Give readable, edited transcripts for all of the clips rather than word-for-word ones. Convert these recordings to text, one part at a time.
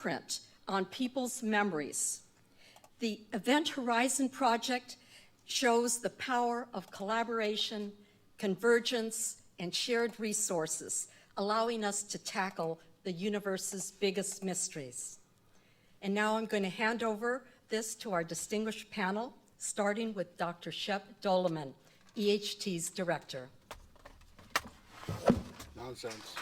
print on people's memories. The Event Horizon Project shows the power of collaboration, convergence, and shared resources, allowing us to tackle the universe's biggest mysteries. And now I'm going to hand over this to our distinguished panel, starting with Dr. Shep Doleman, EHT's director. Nonsense.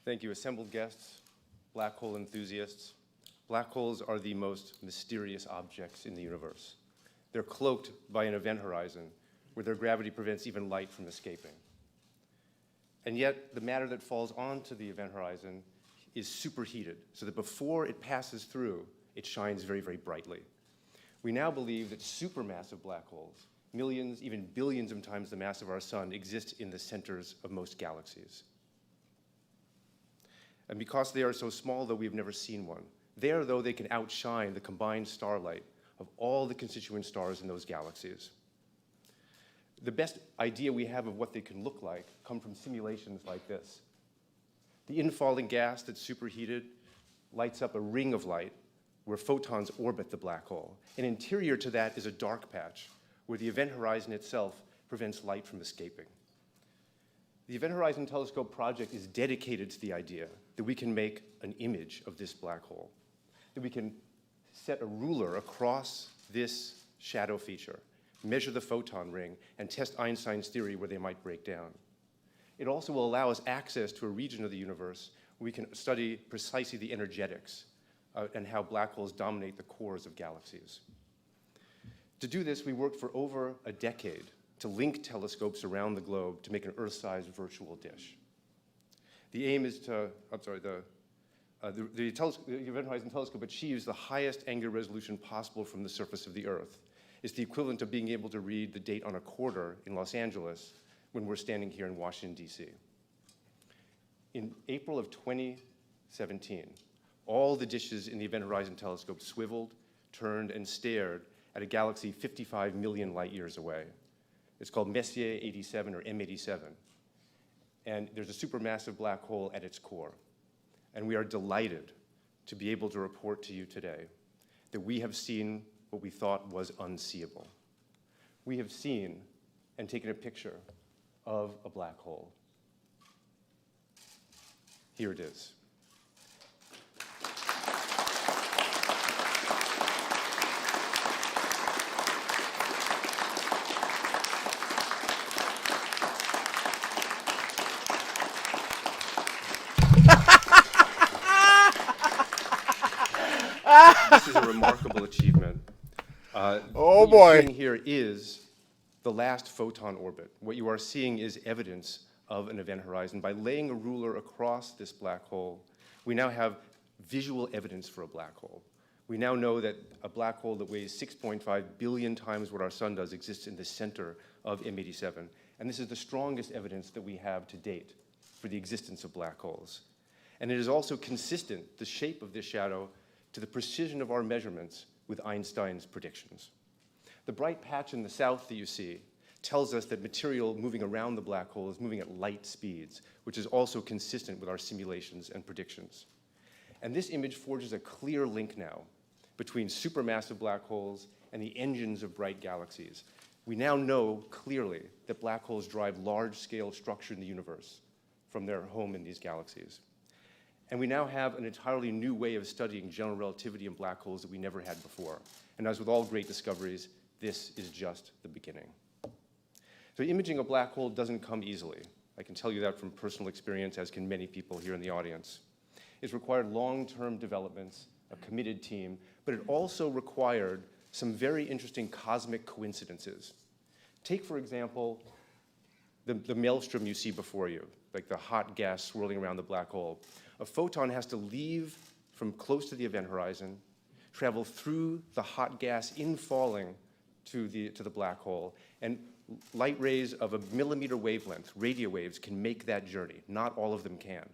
Thank you, assembled guests, black hole enthusiasts. Black holes are the most mysterious objects in the universe. They're cloaked by an event horizon where their gravity prevents even light from escaping. And yet, the matter that falls onto the event horizon is superheated, so that before it passes through, it shines very, very brightly. We now believe that supermassive black holes, millions, even billions of times the mass of our sun, exist in the centers of most galaxies. And because they are so small, though, we've never seen one. There, though, they can outshine the combined starlight of all the constituent stars in those galaxies. The best idea we have of what they can look like come from simulations like this. The infalling gas that's superheated lights up a ring of light where photons orbit the black hole. And interior to that is a dark patch where the event horizon itself prevents light from escaping. The Event Horizon Telescope project is dedicated to the idea that we can make an image of this black hole, that we can set a ruler across this shadow feature, measure the photon ring, and test Einstein's theory where they might break down. It also will allow us access to a region of the universe where we can study precisely the energetics and how black holes dominate the cores of galaxies. To do this, we worked for over a decade to link telescopes around the globe to make an Earth-sized virtual dish. The aim is to, the Event Horizon Telescope achieves the highest angular resolution possible from the surface of the Earth. It's the equivalent of being able to read the date on a quarter in Los Angeles when we're standing here in Washington, D.C. In April of 2017, all the dishes in the Event Horizon Telescope swiveled, turned, and stared at a galaxy 55 million light years away. It's called Messier 87 or M87. And there's a supermassive black hole at its core. And we are delighted to be able to report to you today that we have seen what we thought was unseeable. We have seen and taken a picture of a black hole. Here it is. This is a remarkable achievement. Oh boy. What you're seeing here is the last photon orbit. What you are seeing is evidence of an event horizon. By laying a ruler across this black hole, we now have visual evidence for a black hole. We now know that a black hole that weighs 6.5 billion times what our sun does exists in the center of M87. And this is the strongest evidence that we have to date for the existence of black holes. And it is also consistent, the shape of this shadow, to the precision of our measurements with Einstein's predictions. The bright patch in the south that you see tells us that material moving around the black hole is moving at light speeds, which is also consistent with our simulations and predictions. And this image forges a clear link now between supermassive black holes and the engines of bright galaxies. We now know clearly that black holes drive large-scale structure in the universe from their home in these galaxies. And we now have an entirely new way of studying general relativity in black holes that we never had before. And as with all great discoveries, this is just the beginning. So imaging a black hole doesn't come easily. I can tell you that from personal experience, as can many people here in the audience. It's required long-term developments, a committed team, but it also required some very interesting cosmic coincidences. Take, for example, the maelstrom you see before you, like the hot gas swirling around the black hole. A photon has to leave from close to the event horizon, travel through the hot gas in falling to the black hole, and light rays of a millimeter wavelength, radio waves, can make that journey. Not all of them can.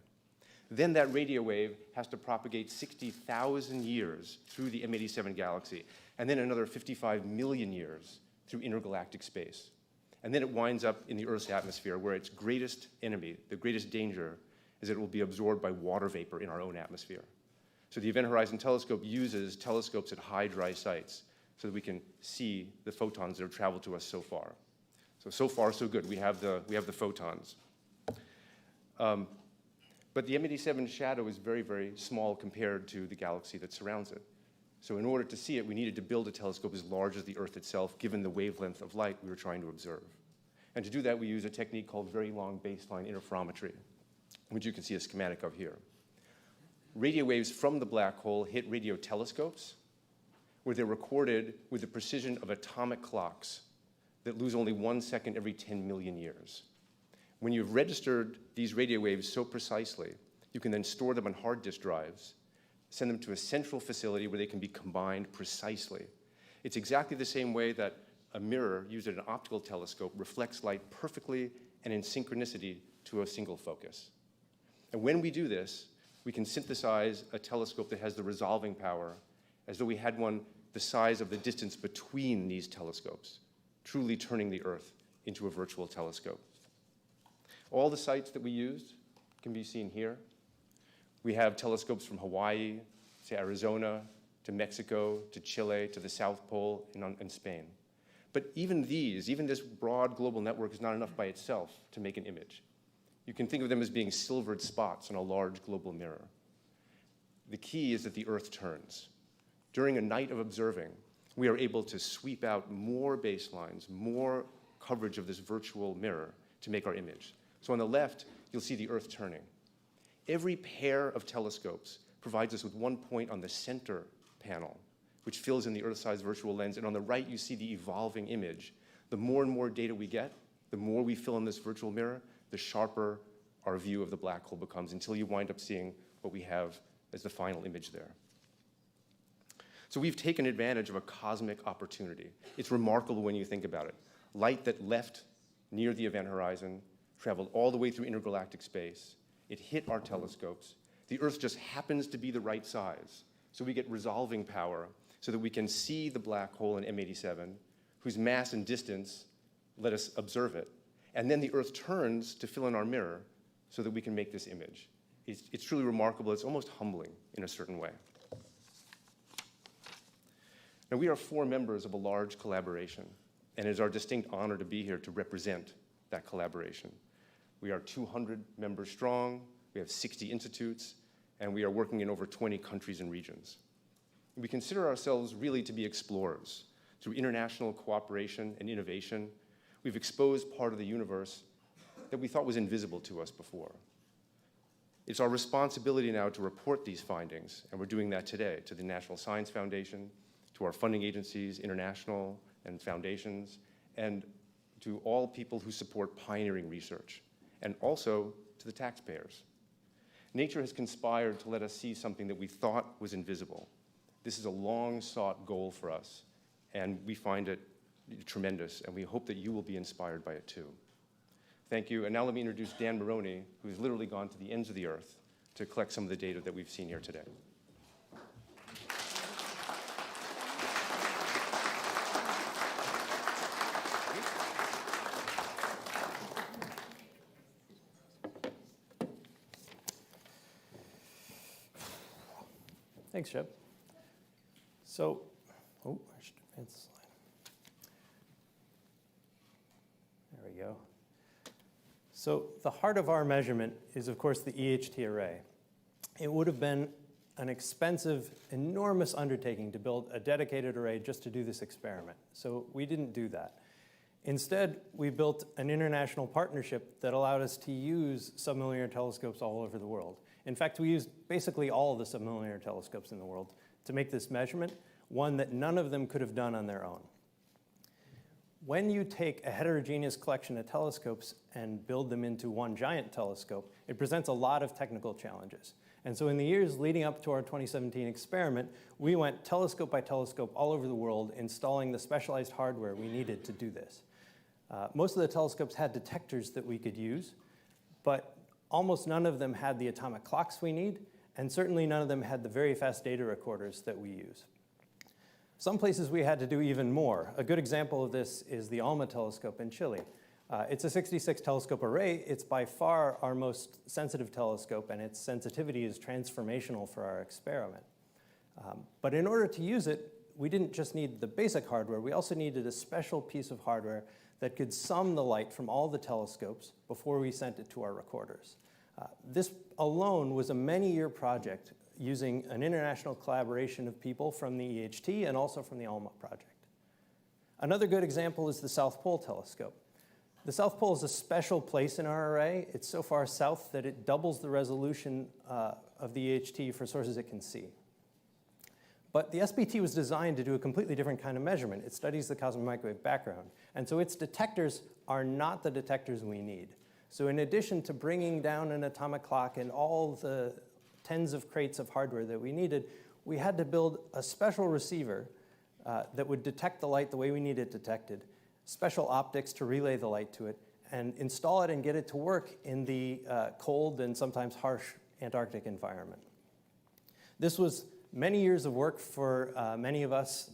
Then that radio wave has to propagate 60,000 years through the M87 galaxy, and then another 55 million years through intergalactic space. And then it winds up in the Earth's atmosphere, where its greatest enemy, the greatest danger, is that it will be absorbed by water vapor in our own atmosphere. So the Event Horizon Telescope uses telescopes at high dry sites so that we can see the photons that have traveled to us so far. So far, so good. We have the photons. But the M87 shadow is very, very small compared to the galaxy that surrounds it. So in order to see it, we needed to build a telescope as large as the Earth itself, given the wavelength of light we were trying to observe. And to do that, we use a technique called very long baseline interferometry, which you can see a schematic of here. Radio waves from the black hole hit radio telescopes, where they're recorded with the precision of atomic clocks that lose only 1 second every 10 million years. When you've registered these radio waves so precisely, you can then store them on hard disk drives, send them to a central facility where they can be combined precisely. It's exactly the same way that a mirror used at an optical telescope reflects light perfectly and in synchronicity to a single focus. And when we do this, we can synthesize a telescope that has the resolving power as though we had one the size of the distance between these telescopes, truly turning the Earth into a virtual telescope. All the sites that we used can be seen here. We have telescopes from Hawaii to Arizona to Mexico to Chile to the South Pole and Spain. But even this broad global network is not enough by itself to make an image. You can think of them as being silvered spots on a large global mirror. The key is that the Earth turns. During a night of observing, we are able to sweep out more baselines, more coverage of this virtual mirror to make our image. So on the left, you'll see the Earth turning. Every pair of telescopes provides us with one point on the center panel, which fills in the Earth-sized virtual lens. And on the right, you see the evolving image. The more and more data we get, the more we fill in this virtual mirror, the sharper our view of the black hole becomes, until you wind up seeing what we have as the final image there. So we've taken advantage of a cosmic opportunity. It's remarkable when you think about it. Light that left near the event horizon, traveled all the way through intergalactic space. It hit our telescopes. The Earth just happens to be the right size. So we get resolving power so that we can see the black hole in M87, whose mass and distance let us observe it. And then the Earth turns to fill in our mirror so that we can make this image. It's truly remarkable. It's almost humbling in a certain way. Now, we are 4 members of a large collaboration, and it is our distinct honor to be here to represent that collaboration. We are 200 members strong, we have 60 institutes, and we are working in over 20 countries and regions. We consider ourselves really to be explorers. Through international cooperation and innovation, we've exposed part of the universe that we thought was invisible to us before. It's our responsibility now to report these findings, and we're doing that today to the National Science Foundation, to our funding agencies, international and foundations, and to all people who support pioneering research, and also to the taxpayers. Nature has conspired to let us see something that we thought was invisible. This is a long-sought goal for us, and we find it tremendous, and we hope that you will be inspired by it too. Thank you, and now let me introduce Dan Maroney, who has literally gone to the ends of the earth to collect some of the data that we've seen here today. Thanks, Chip. So, I should advance the slide. There we go. So the heart of our measurement is, of course, the EHT array. It would have been an expensive, enormous undertaking to build a dedicated array just to do this experiment. So we didn't do that. Instead, we built an international partnership that allowed us to use submillimeter telescopes all over the world. In fact, we used basically all of the submillimeter telescopes in the world to make this measurement, one that none of them could have done on their own. When you take a heterogeneous collection of telescopes and build them into one giant telescope, it presents a lot of technical challenges. And so in the years leading up to our 2017 experiment, we went telescope by telescope all over the world, installing the specialized hardware we needed to do this. Most of the telescopes had detectors that we could use, but almost none of them had the atomic clocks we need, and certainly none of them had the very fast data recorders that we use. Some places we had to do even more. A good example of this is the ALMA telescope in Chile. It's a 66 telescope array. It's by far our most sensitive telescope, and its sensitivity is transformational for our experiment. But in order to use it, we didn't just need the basic hardware, we also needed a special piece of hardware that could sum the light from all the telescopes before we sent it to our recorders. This alone was a many-year project using an international collaboration of people from the EHT and also from the ALMA project. Another good example is the South Pole telescope. The South Pole is a special place in our array. It's so far south that it doubles the resolution of the EHT for sources it can see. But the SPT was designed to do a completely different kind of measurement. It studies the cosmic microwave background. And so its detectors are not the detectors we need. So in addition to bringing down an atomic clock and all the tens of crates of hardware that we needed, we had to build a special receiver that would detect the light the way we need it detected, special optics to relay the light to it, and install it and get it to work in the cold and sometimes harsh Antarctic environment. This was many years of work for many of us,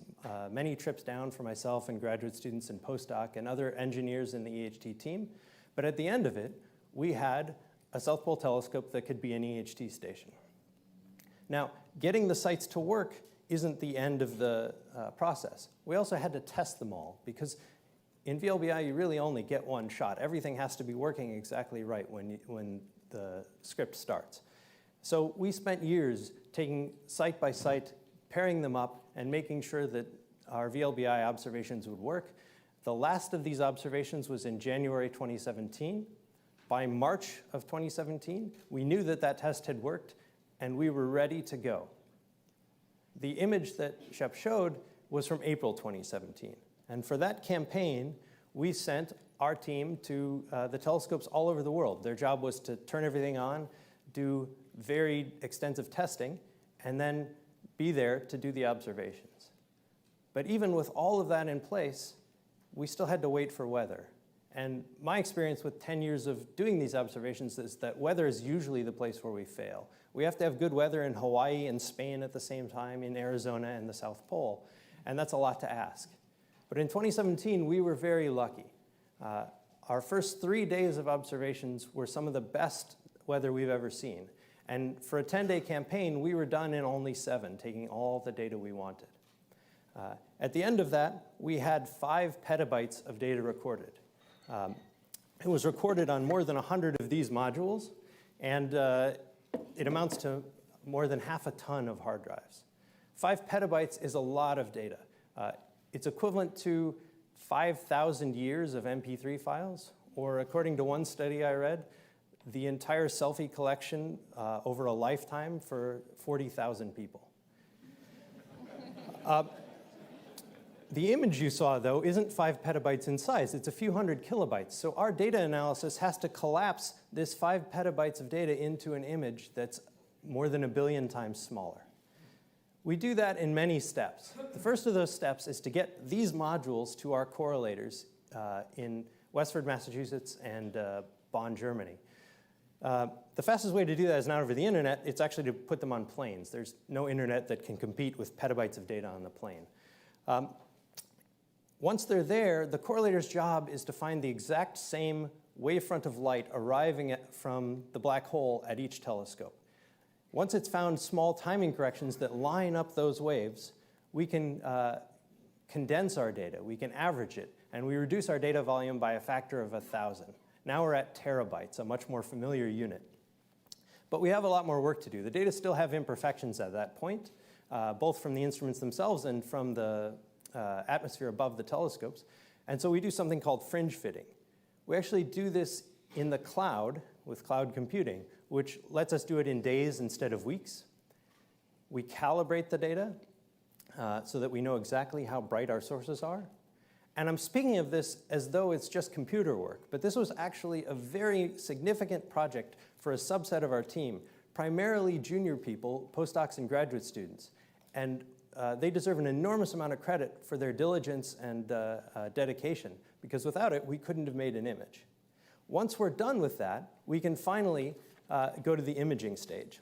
many trips down for myself and graduate students and postdoc and other engineers in the EHT team. But at the end of it, we had a South Pole telescope that could be an EHT station. Now, getting the sites to work isn't the end of the process. We also had to test them all, because in VLBI, you really only get one shot. Everything has to be working exactly right when the script starts. So we spent years taking site by site, pairing them up, and making sure that our VLBI observations would work. The last of these observations was in January 2017. By March of 2017, we knew that that test had worked, and we were ready to go. The image that Shep showed was from April 2017. And for that campaign, we sent our team to the telescopes all over the world. Their job was to turn everything on, do very extensive testing, and then be there to do the observations. But even with all of that in place, we still had to wait for weather. And my experience with 10 years of doing these observations is that weather is usually the place where we fail. We have to have good weather in Hawaii and Spain at the same time, in Arizona and the South Pole, and that's a lot to ask. But in 2017, we were very lucky. Our first 3 days of observations were some of the best weather we've ever seen. And for a 10-day campaign, we were done in only 7, taking all the data we wanted. At the end of that, we had 5 petabytes of data recorded. It was recorded on more than 100 of these modules, and it amounts to more than half a ton of hard drives. 5 petabytes is a lot of data. It's equivalent to 5,000 years of MP3 files, or according to one study I read, the entire selfie collection over a lifetime for 40,000 people. The image you saw, though, isn't 5 petabytes in size. It's a few hundred kilobytes. So our data analysis has to collapse this 5 petabytes of data into an image that's more than 1 billion times smaller. We do that in many steps. The first of those steps is to get these modules to our correlators in Westford, Massachusetts, and Bonn, Germany. The fastest way to do that is not over the internet. It's actually to put them on planes. There's no internet that can compete with petabytes of data on the plane. Once they're there, the correlator's job is to find the exact same wavefront of light arriving from the black hole at each telescope. Once it's found small timing corrections that line up those waves, we can condense our data, we can average it, and we reduce our data volume by a factor of 1,000. Now we're at terabytes, a much more familiar unit. But we have a lot more work to do. The data still have imperfections at that point, both from the instruments themselves and from the atmosphere above the telescopes. And so we do something called fringe fitting. We actually do this in the cloud with cloud computing, which lets us do it in days instead of weeks. We calibrate the data so that we know exactly how bright our sources are. And I'm speaking of this as though it's just computer work, but this was actually a very significant project for a subset of our team, primarily junior people, postdocs and graduate students. And they deserve an enormous amount of credit for their diligence and dedication, because without it, we couldn't have made an image. Once we're done with that, we can finally go to the imaging stage.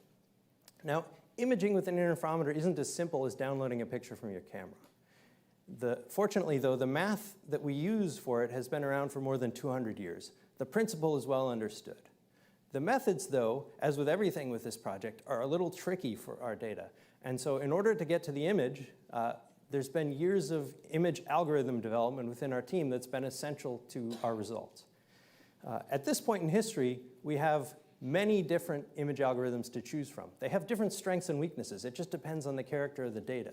Now, imaging with an interferometer isn't as simple as downloading a picture from your camera. Fortunately, though, the math that we use for it has been around for more than 200 years. The principle is well understood. The methods, though, as with everything with this project, are a little tricky for our data. And so in order to get to the image, there's been years of image algorithm development within our team that's been essential to our results. At this point in history, we have many different image algorithms to choose from. They have different strengths and weaknesses. It just depends on the character of the data.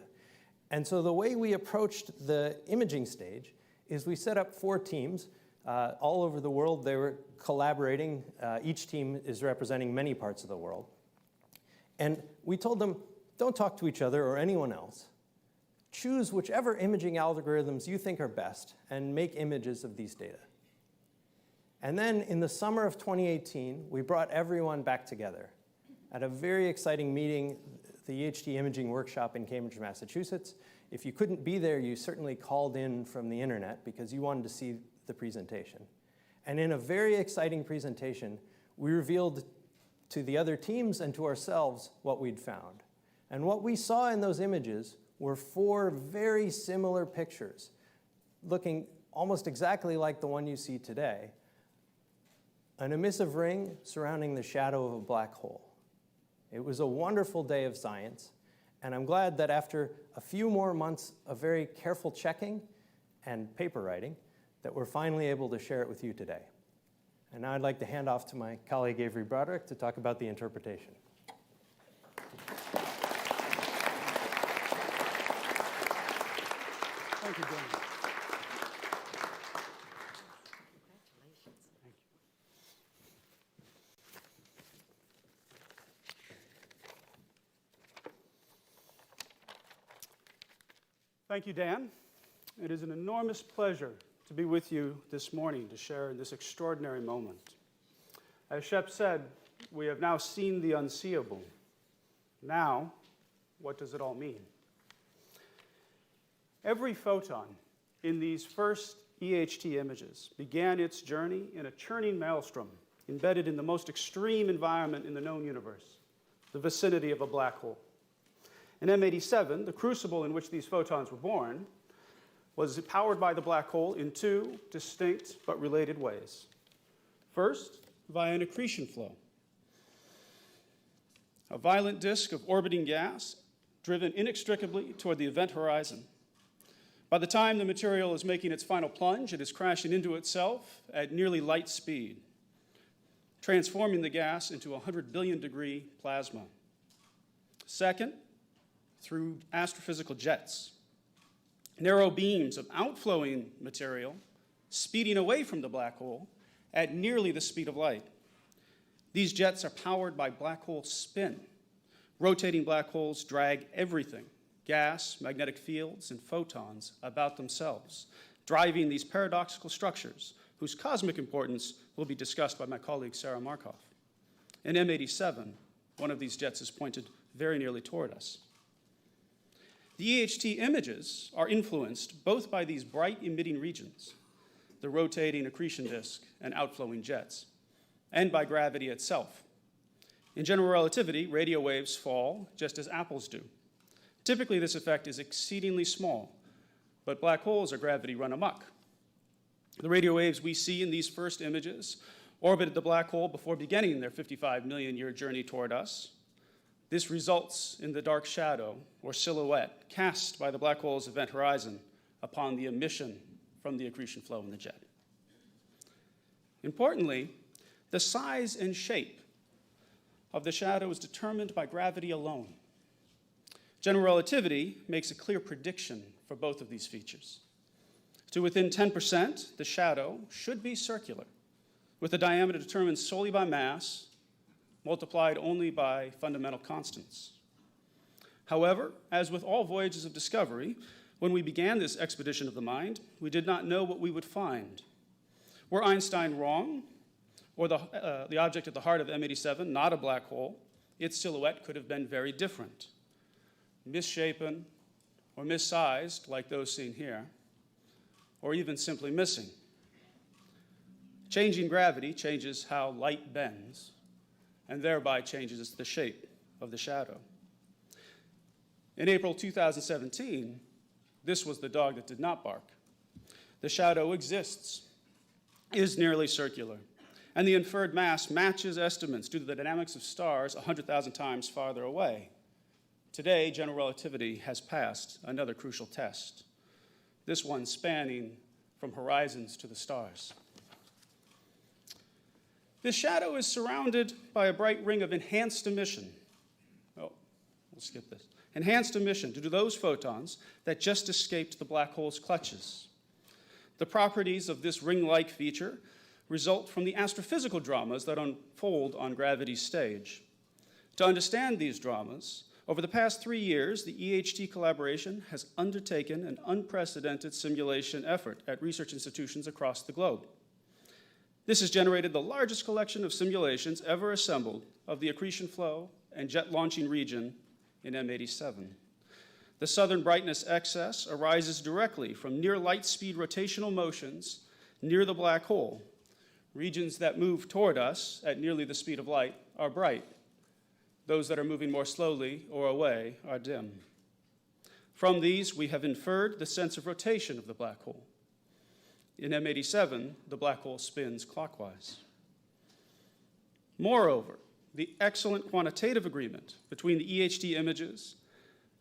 And so the way we approached the imaging stage is we set up 4 teams all over the world. They were collaborating. Each team is representing many parts of the world. And we told them, don't talk to each other or anyone else. Choose whichever imaging algorithms you think are best and make images of these data. And then in the summer of 2018, we brought everyone back together at a very exciting meeting, the EHT Imaging Workshop in Cambridge, Massachusetts. If you couldn't be there, you certainly called in from the internet because you wanted to see the presentation. And in a very exciting presentation, we revealed to the other teams and to ourselves what we'd found. And what we saw in those images were 4 very similar pictures, looking almost exactly like the one you see today. An emissive ring surrounding the shadow of a black hole. It was a wonderful day of science, and I'm glad that after a few more months of very careful checking and paper writing, that we're finally able to share it with you today. And now I'd like to hand off to my colleague Avery Broderick to talk about the interpretation. Thank you, Dan. Thank you, Dan. It is an enormous pleasure to be with you this morning to share in this extraordinary moment. As Shep said, we have now seen the unseeable. Now, what does it all mean? Every photon in these first EHT images began its journey in a churning maelstrom embedded in the most extreme environment in the known universe, the vicinity of a black hole. In M87, the crucible in which these photons were born was powered by the black hole in 2 distinct but related ways. First, via an accretion flow, a violent disk of orbiting gas driven inextricably toward the event horizon. By the time the material is making its final plunge, it is crashing into itself at nearly light speed, transforming the gas into a 100 billion degree plasma. Second, through astrophysical jets, narrow beams of outflowing material speeding away from the black hole at nearly the speed of light. These jets are powered by black hole spin. Rotating black holes drag everything, gas, magnetic fields, and photons, about themselves, driving these paradoxical structures whose cosmic importance will be discussed by my colleague Sarah Markov. In M87, one of these jets is pointed very nearly toward us. The EHT images are influenced both by these bright emitting regions, the rotating accretion disk and outflowing jets, and by gravity itself. In general relativity, radio waves fall just as apples do. Typically, this effect is exceedingly small, but black holes are gravity run amok. The radio waves we see in these first images orbited the black hole before beginning their 55 million year journey toward us. This results in the dark shadow or silhouette cast by the black hole's event horizon upon the emission from the accretion flow in the jet. Importantly, the size and shape of the shadow is determined by gravity alone. General relativity makes a clear prediction for both of these features. To within 10%, the shadow should be circular, with a diameter determined solely by mass, multiplied only by fundamental constants. However, as with all voyages of discovery, when we began this expedition of the mind, we did not know what we would find. Were Einstein wrong, or the object at the heart of M87 not a black hole, its silhouette could have been very different, misshapen or missized like those seen here, or even simply missing. Changing gravity changes how light bends, and thereby changes the shape of the shadow. In April 2017, This was the dog that did not bark. The shadow exists, is nearly circular, and the inferred mass matches estimates due to the dynamics of stars 100,000 times farther away. Today, general relativity has passed another crucial test, this one spanning from horizons to the stars. This shadow is surrounded by a bright ring of enhanced emission. Oh, we'll skip this. Enhanced emission due to those photons that just escaped the black hole's clutches. The properties of this ring-like feature result from the astrophysical dramas that unfold on gravity's stage. To understand these dramas, over the past 3 years, the EHT collaboration has undertaken an unprecedented simulation effort at research institutions across the globe. This has generated the largest collection of simulations ever assembled of the accretion flow and jet launching region in M87. The southern brightness excess arises directly from near light speed rotational motions near the black hole. Regions that move toward us at nearly the speed of light are bright. Those that are moving more slowly or away are dim. From these, we have inferred the sense of rotation of the black hole. In M87, the black hole spins clockwise. Moreover, the excellent quantitative agreement between the EHT images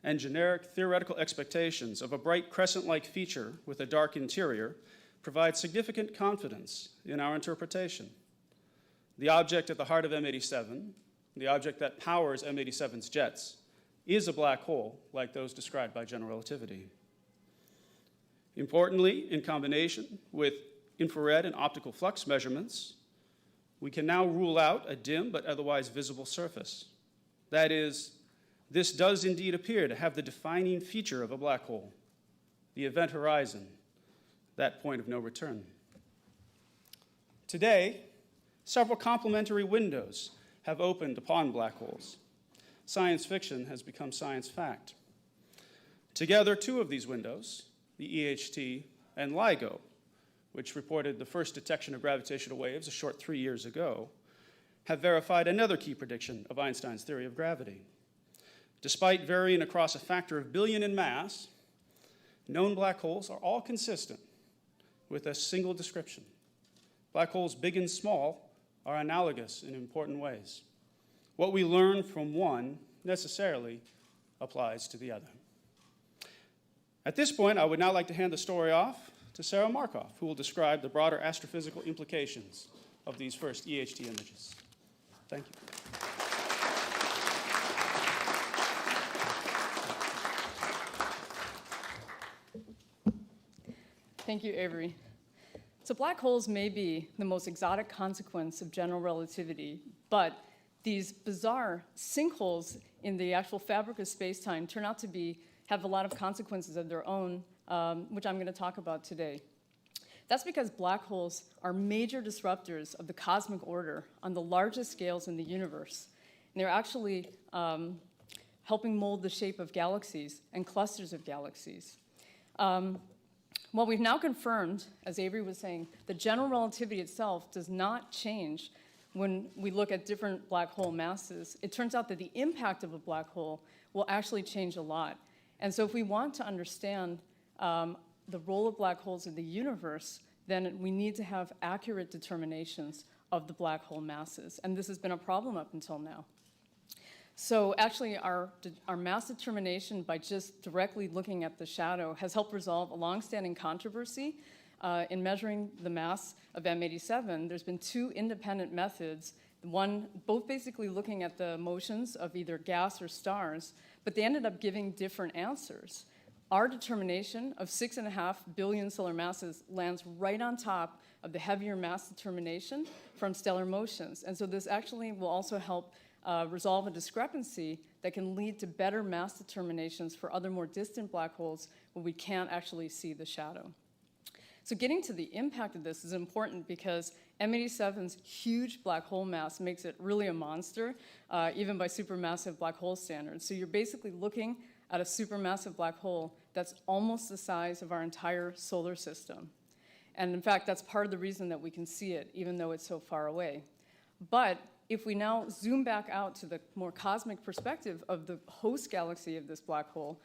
and generic theoretical expectations of a bright crescent-like feature with a dark interior provides significant confidence in our interpretation. The object at the heart of M87, the object that powers M87's jets, is a black hole like those described by general relativity. Importantly, in combination with infrared and optical flux measurements, we can now rule out a dim but otherwise visible surface. That is, this does indeed appear to have the defining feature of a black hole, the event horizon, that point of no return. Today, several complementary windows have opened upon black holes. Science fiction has become science fact. Together, two of these windows, the EHT and LIGO, which reported the first detection of gravitational waves a short 3 years ago, have verified another key prediction of Einstein's theory of gravity. Despite varying across a factor of billion in mass, known black holes are all consistent with a single description. Black holes big and small are analogous in important ways. What we learn from one necessarily applies to the other. At this point, I would now like to hand the story off to Sarah Markoff, who will describe the broader astrophysical implications of these first EHT images. Thank you. Thank you, Avery. So black holes may be the most exotic consequence of general relativity, but these bizarre sinkholes in the actual fabric of space-time turn out to have a lot of consequences of their own, which I'm going to talk about today. That's because black holes are major disruptors of the cosmic order on the largest scales in the universe. And they're actually helping mold the shape of galaxies and clusters of galaxies. Well, we've now confirmed, as Avery was saying, that general relativity itself does not change when we look at different black hole masses. It turns out that the impact of a black hole will actually change a lot. And so if we want to understand the role of black holes in the universe, then we need to have accurate determinations of the black hole masses. And this has been a problem up until now. So actually, our mass determination by just directly looking at the shadow has helped resolve a longstanding controversy in measuring the mass of M87. There's been two independent methods, both basically looking at the motions of either gas or stars, but they ended up giving different answers. Our determination of 6.5 billion solar masses lands right on top of the heavier mass determination from stellar motions. And so this actually will also help resolve a discrepancy that can lead to better mass determinations for other more distant black holes where we can't actually see the shadow. So getting to the impact of this is important because M87's huge black hole mass makes it really a monster, even by supermassive black hole standards. So you're basically looking at a supermassive black hole that's almost the size of our entire solar system. And in fact, that's part of the reason that we can see it, even though it's so far away. But if we now zoom back out to the more cosmic perspective of the host galaxy of this black hole,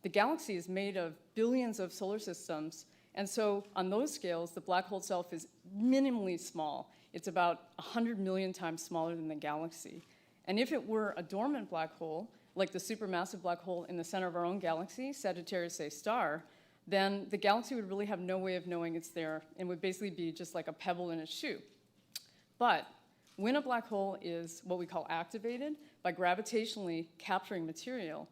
the galaxy is made of billions of solar systems, and so on those scales, the black hole itself is minimally small. It's about 100 million times smaller than the galaxy. And if it were a dormant black hole, like the supermassive black hole in the center of our own galaxy, Sagittarius A star, then the galaxy would really have no way of knowing it's there and would basically be just like a pebble in a shoe. But when a black hole is what we call activated by gravitationally capturing material,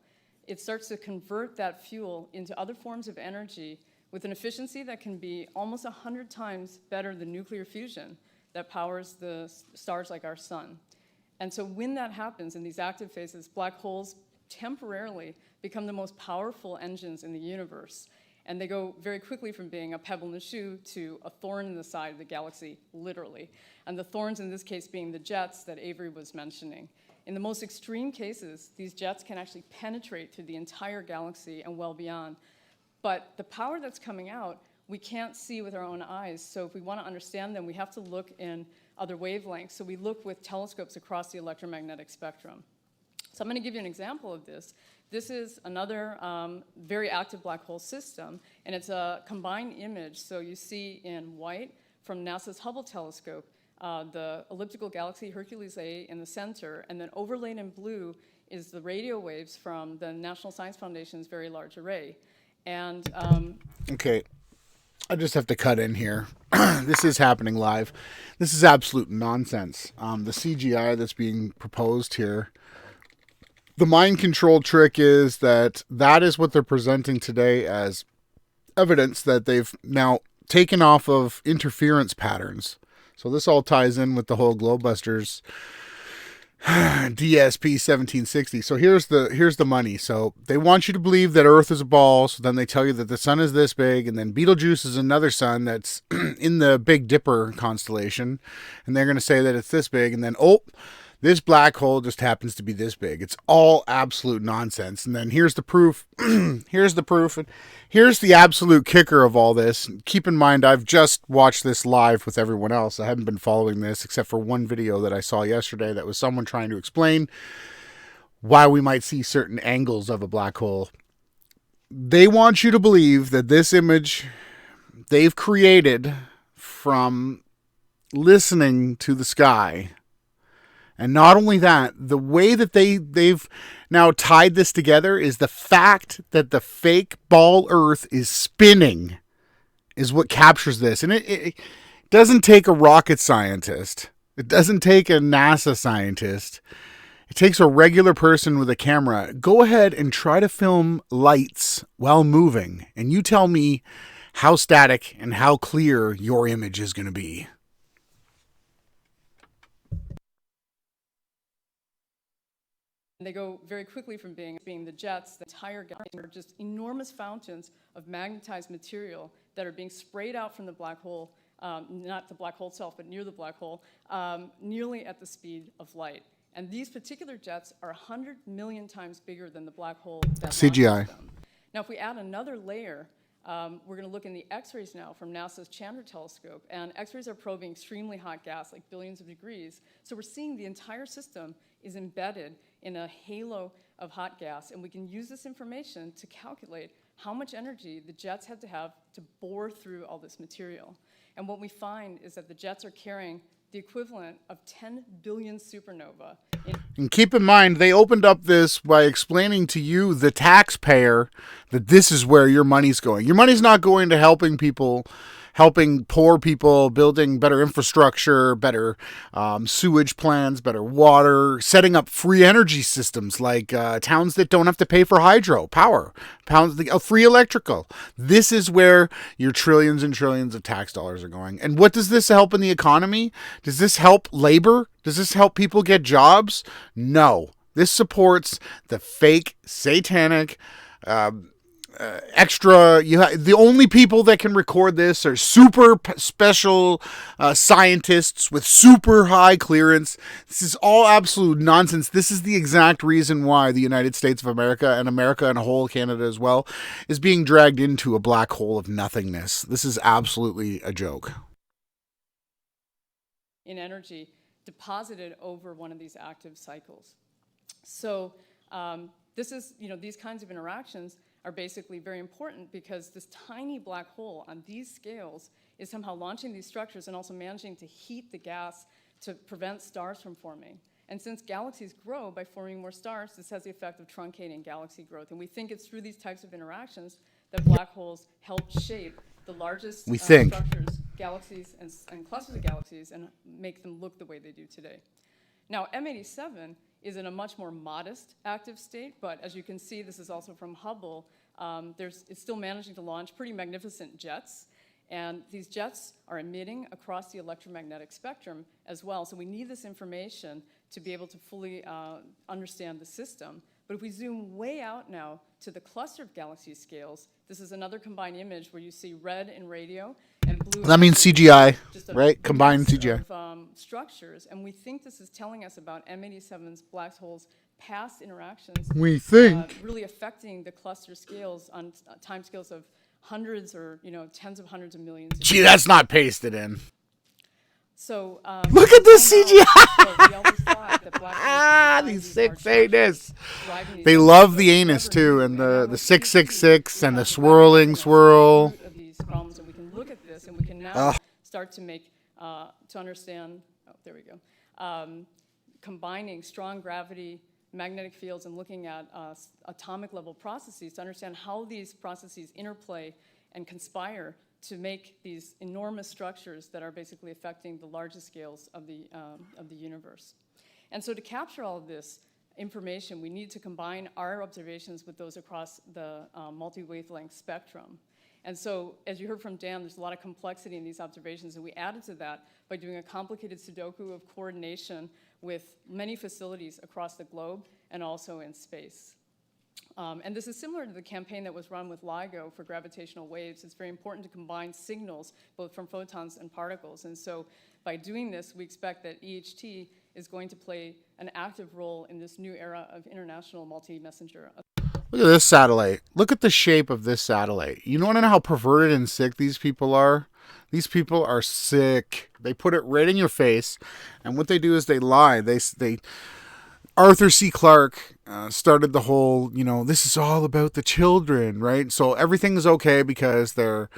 it starts to convert that fuel into other forms of energy with an efficiency that can be almost 100 times better than nuclear fusion that powers the stars like our sun. And so when that happens in these active phases, black holes temporarily become the most powerful engines in the universe. And they go very quickly from being a pebble in the shoe to a thorn in the side of the galaxy, literally. And the thorns in this case being the jets that Avery was mentioning. In the most extreme cases, these jets can actually penetrate through the entire galaxy and well beyond. But the power that's coming out, we can't see with our own eyes. So if we want to understand them, we have to look in other wavelengths. So we look with telescopes across the electromagnetic spectrum. So I'm going to give you an example of this. This is another very active black hole system, and it's a combined image. So you see in white from NASA's Hubble telescope, the elliptical galaxy Hercules A in the center, and then overlaid in blue is the radio waves from the National Science Foundation's Very Large Array. And Okay, I just have to cut in here. This is happening live. This is absolute nonsense. The CGI that's being proposed here, the mind control trick is that is what they're presenting today as evidence that they've now taken off of interference patterns. So this all ties in with the whole Globebusters DSP 1760. So here's the money. So they want you to believe that Earth is a ball. So then they tell you that the sun is this big, and then Betelgeuse is another sun that's in the Big Dipper constellation, and they're going to say that it's this big, and then this black hole just happens to be this big. It's all absolute nonsense. And then here's the proof. Here's the proof. And here's the absolute kicker of all this. Keep in mind, I've just watched this live with everyone else. I haven't been following this except for one video that I saw yesterday that was someone trying to explain why we might see certain angles of a black hole. They want you to believe that this image they've created from listening to the sky. And not only that, the way that they've now tied this together is the fact that the fake ball Earth is spinning is what captures this. And it doesn't take a rocket scientist. It doesn't take a NASA scientist. It takes a regular person with a camera. Go ahead and try to film lights while moving. And you tell me how static and how clear your image is going to be. And they go very quickly from being the jets, the entire galaxy are just enormous fountains of magnetized material that are being sprayed out from the black hole, not the black hole itself, but near the black hole, nearly at the speed of light. And these particular jets are 100 million times bigger than the black hole that CGI. launches them. Now, if we add another layer, we're going to look in the X-rays now from NASA's Chandra telescope, and X-rays are probing extremely hot gas, like billions of degrees. So we're seeing the entire system is embedded in a halo of hot gas, and we can use this information to calculate how much energy the jets had to have to bore through all this material. And what we find is that the jets are carrying the equivalent of 10 billion supernova. And keep in mind, they opened up this by explaining to you, the taxpayer, that this is where your money's going. Your money's not going to helping people, helping poor people, building better infrastructure, better sewage plants, better water, setting up free energy systems like towns that don't have to pay for hydro power, free electrical. This is where your trillions and trillions of tax dollars are going. And what does this help in the economy? Does this help labor? Does this help people get jobs? No. This supports the fake, satanic, extra. The only people that can record this are super special scientists with super high clearance. This is all absolute nonsense. This is the exact reason why the United States of America and a whole, Canada as well, is being dragged into a black hole of nothingness. This is absolutely a joke. In energy deposited over one of these active cycles. So this is, these kinds of interactions are basically very important because this tiny black hole on these scales is somehow launching these structures and also managing to heat the gas to prevent stars from forming. And since galaxies grow by forming more stars, this has the effect of truncating galaxy growth. And we think it's through these types of interactions that black holes help shape the largest structures, galaxies, and clusters of galaxies, and make them look the way they do today. Now, M87 is in a much more modest active state, but as you can see, this is also from Hubble. It's still managing to launch pretty magnificent jets, and these jets are emitting across the electromagnetic spectrum as well. So we need this information to be able to fully understand the system. But if we zoom way out now to the cluster of galaxy scales, this is another combined image where you see red in radio and blue. That means CGI, right? Combined CGI. Structures, and we think this is telling us about M87's black holes' past interactions. We think. Really affecting the cluster scales on time scales of hundreds or tens of hundreds of millions. Gee, that's not pasted in. So look at this CGI. We always thought that black holes these 6 anus. They love the anus too, and the 666 and the swirling swirl. Of these problems, and we can look at this, and we can now start to make to understand. Oh, there we go. Combining strong gravity, magnetic fields, and looking at atomic level processes to understand how these processes interplay and conspire to make these enormous structures that are basically affecting the largest scales of the universe. And so to capture all of this information, we need to combine our observations with those across the multi-wavelength spectrum. And so, as you heard from Dan, there's a lot of complexity in these observations, and we added to that by doing a complicated Sudoku of coordination with many facilities across the globe and also in space. And this is similar to the campaign that was run with LIGO for gravitational waves. It's very important to combine signals, both from photons and particles. And so by doing this, we expect that EHT is going to play an active role in this new era of international multi-messenger. Look at this satellite. Look at the shape of this satellite. You want to know how perverted and sick these people are? These people are sick. They put it right in your face, and what they do is they lie. They Arthur C. Clarke started the whole, this is all about the children, right? So everything's okay because they're,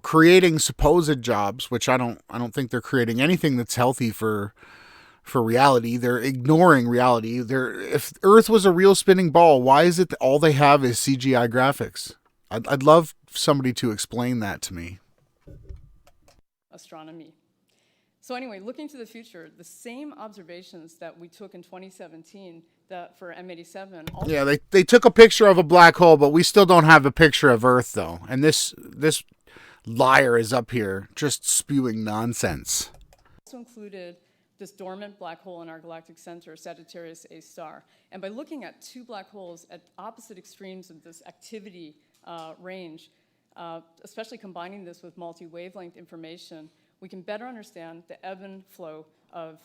creating supposed jobs, which I don't think they're creating anything that's healthy for reality. They're ignoring reality. If Earth was a real spinning ball, why is it that all they have is CGI graphics? I'd love somebody to explain that to me. Astronomy. So anyway, looking to the future, the same observations that we took in 2017 for M87. Yeah, they took a picture of a black hole, but we still don't have a picture of Earth, though. And this liar is up here just spewing nonsense. Also included this dormant black hole in our galactic center, Sagittarius A star. And by looking at two black holes at opposite extremes of this activity range, especially combining this with multi-wavelength information, we can better understand the ebb and flow of...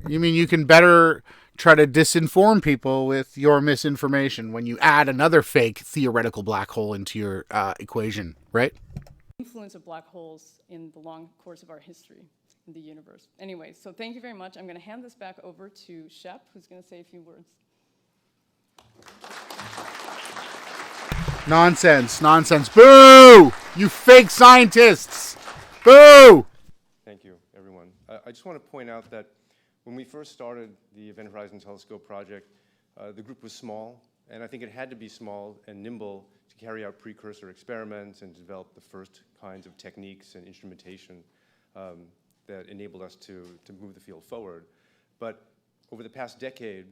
You mean you can better try to disinform people with your misinformation when you add another fake theoretical black hole into your equation, right? Influence of black holes in the long course of our history in the universe. Anyway, so thank you very much. I'm going to hand this back over to Shep, who's going to say a few words. Nonsense. Boo! You fake scientists! Boo! Thank you, everyone. I just want to point out that when we first started the Event Horizon Telescope project, the group was small, and I think it had to be small and nimble to carry out precursor experiments and develop the first kinds of techniques and instrumentation that enabled us to move the field forward. But over the past decade,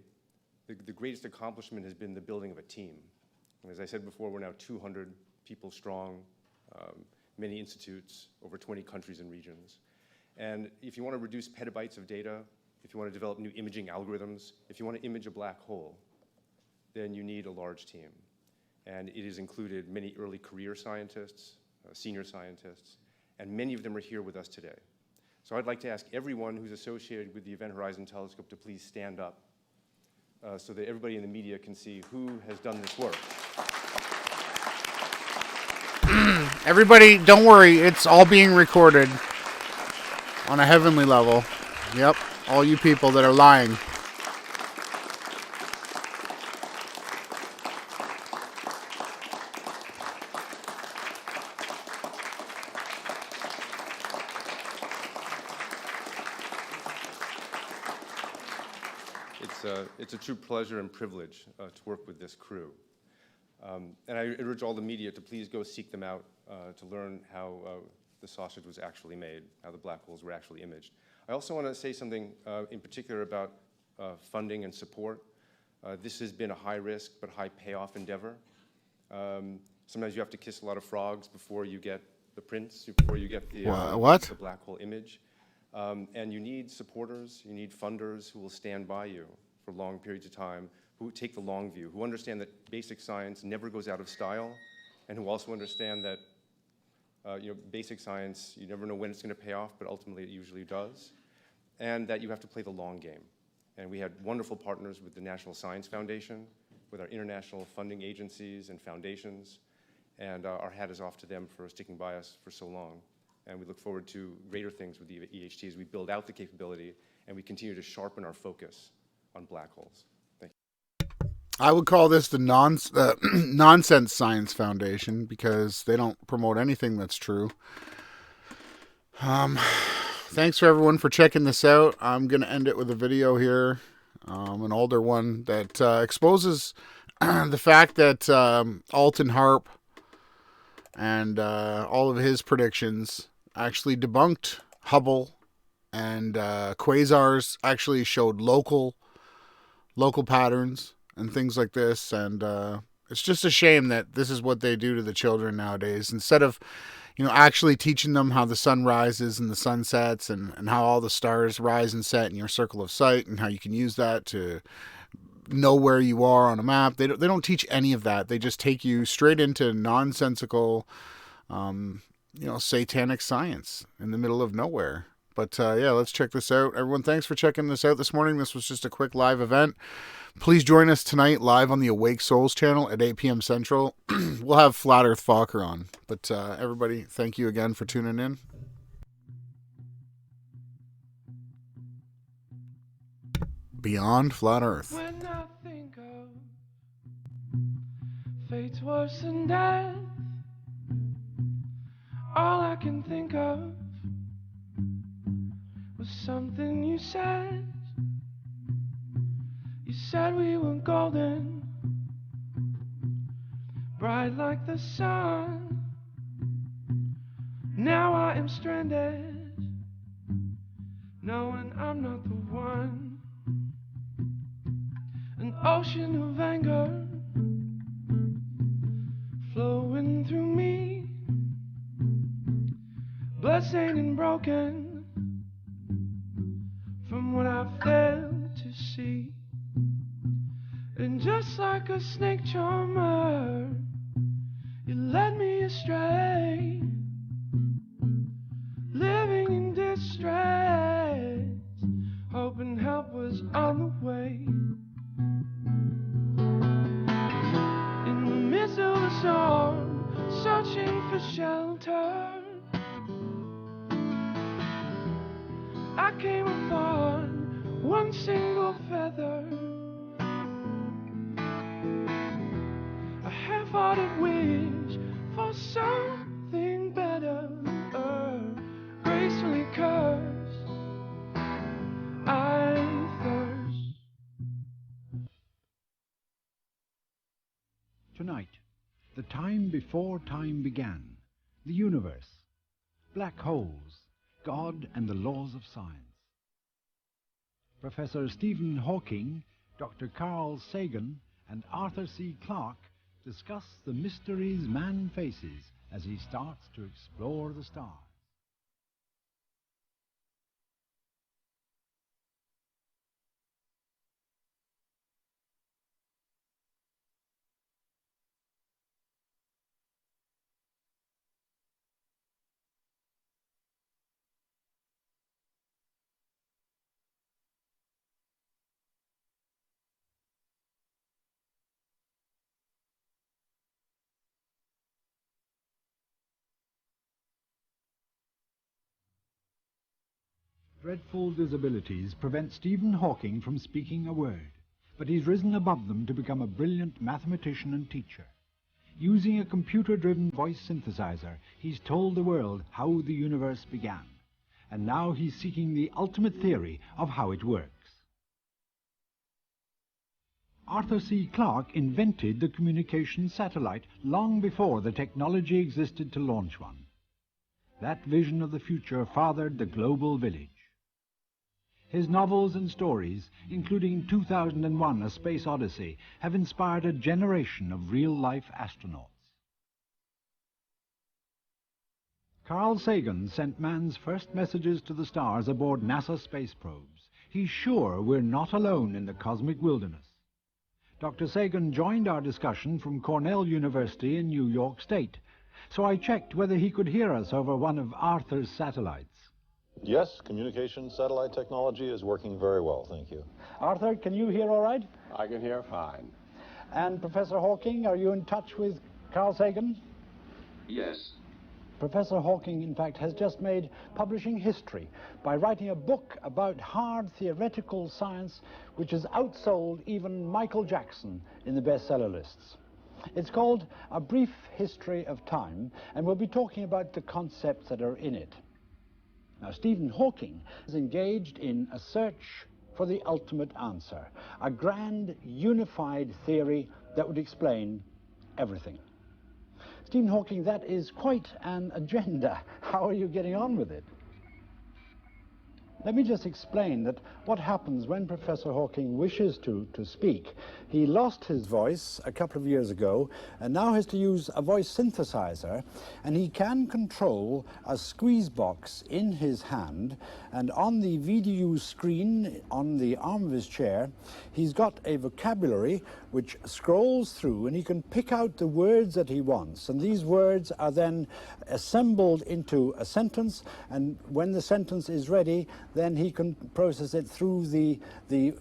the greatest accomplishment has been the building of a team. And as I said before, we're now 200 people strong, many institutes, over 20 countries and regions. And if you want to reduce petabytes of data, if you want to develop new imaging algorithms, if you want to image a black hole, then you need a large team. And it has included many early career scientists, senior scientists, and many of them are here with us today. So I'd like to ask everyone who's associated with the Event Horizon Telescope to please stand up so that everybody in the media can see who has done this work. Everybody, don't worry. It's all being recorded on a heavenly level. Yep, all you people that are lying. It's a true pleasure and privilege to work with this crew. And I urge all the media to please go seek them out to learn how the sausage was actually made, how the black holes were actually imaged. I also want to say something in particular about funding and support. This has been a high risk but high payoff endeavor. Sometimes you have to kiss a lot of frogs before you get the prints, before you get the black hole image. And you need supporters, you need funders who will stand by you for long periods of time, who take the long view, who understand that basic science never goes out of style, and who also understand that basic science, you never know when it's going to pay off, but ultimately it usually does, and that you have to play the long game. And we had wonderful partners with the National Science Foundation, with our international funding agencies and foundations, and our hat is off to them for sticking by us for so long. And we look forward to greater things with the EHT as we build out the capability and we continue to sharpen our focus on black holes. Thank you. I would call this the Nonsense Science Foundation because they don't promote anything that's true. Thanks for everyone for checking this out. I'm going to end it with a video here, an older one that exposes the fact that Alton Harp and all of his predictions actually debunked Hubble, and quasars actually showed local patterns and things like this. And it's just a shame that this is what they do to the children nowadays. Instead of, actually teaching them how the sun rises and the sun sets and how all the stars rise and set in your circle of sight and how you can use that to know where you are on a map. They don't teach any of that. They just take you straight into nonsensical, satanic science in the middle of nowhere. But yeah, let's check this out. Everyone, thanks for checking this out this morning. This was just a quick live event. Please join us tonight live on the Awake Souls channel at 8 p.m. Central. We'll have Flat Earth Fokker on. But everybody, thank you again for tuning in. Beyond Flat Earth. When I think of fate's worse than death, all I can think of was something you said. You said we were golden, bright like the sun. Now I am stranded, knowing I'm not the one. An ocean of anger flowing through me, bloodstained and broken from what I failed to see. And just like a snake charmer, you led me astray, living in distress, hoping help was on the way. In the midst of a storm, searching for shelter, I came upon one single feather, a half-hearted wish for something better, gracefully cursed, I thirst. Tonight, the time before time began, the universe, black holes, God and the laws of science. Professor Stephen Hawking, Dr. Carl Sagan, and Arthur C. Clarke discuss the mysteries man faces as he starts to explore the stars. Dreadful disabilities prevent Stephen Hawking from speaking a word, but he's risen above them to become a brilliant mathematician and teacher. Using a computer-driven voice synthesizer, he's told the world how the universe began, and now he's seeking the ultimate theory of how it works. Arthur C. Clarke invented the communication satellite long before the technology existed to launch one. That vision of the future fathered the global village. His novels and stories, including 2001: A Space Odyssey, have inspired a generation of real-life astronauts. Carl Sagan sent man's first messages to the stars aboard NASA space probes. He's sure we're not alone in the cosmic wilderness. Dr. Sagan joined our discussion from Cornell University in New York State, so I checked whether he could hear us over one of Arthur's satellites. Yes, communication satellite technology is working very well, thank you. Arthur, can you hear all right? I can hear fine. And Professor Hawking, are you in touch with Carl Sagan? Yes. Professor Hawking, in fact, has just made publishing history by writing a book about hard theoretical science which has outsold even Michael Jackson in the bestseller lists. It's called A Brief History of Time, and we'll be talking about the concepts that are in it. Now, Stephen Hawking is engaged in a search for the ultimate answer, a grand, unified theory that would explain everything. Stephen Hawking, that is quite an agenda. How are you getting on with it? Let me just explain that what happens when Professor Hawking wishes to speak. He lost his voice a couple of years ago and now has to use a voice synthesizer, and he can control a squeeze box in his hand, and on the VDU screen on the arm of his chair he's got a vocabulary which scrolls through, and he can pick out the words that he wants, and these words are then assembled into a sentence, and when the sentence is ready then he can process it through the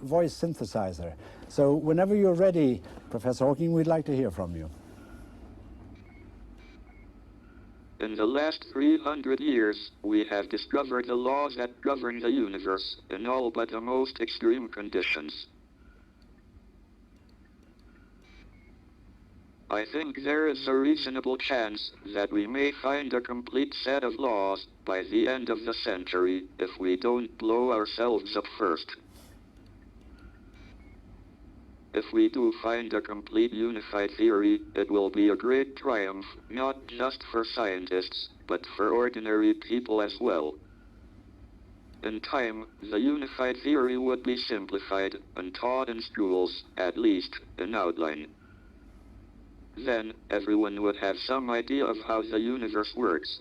voice synthesizer. So whenever you're ready, Professor Hawking, we'd like to hear from you. In the last 300 years, we have discovered the laws that govern the universe in all but the most extreme conditions. I think there is a reasonable chance that we may find a complete set of laws by the end of the century if we don't blow ourselves up first. If we do find a complete unified theory, it will be a great triumph, not just for scientists, but for ordinary people as well. In time, the unified theory would be simplified and taught in schools, at least in outline. Then, everyone would have some idea of how the universe works.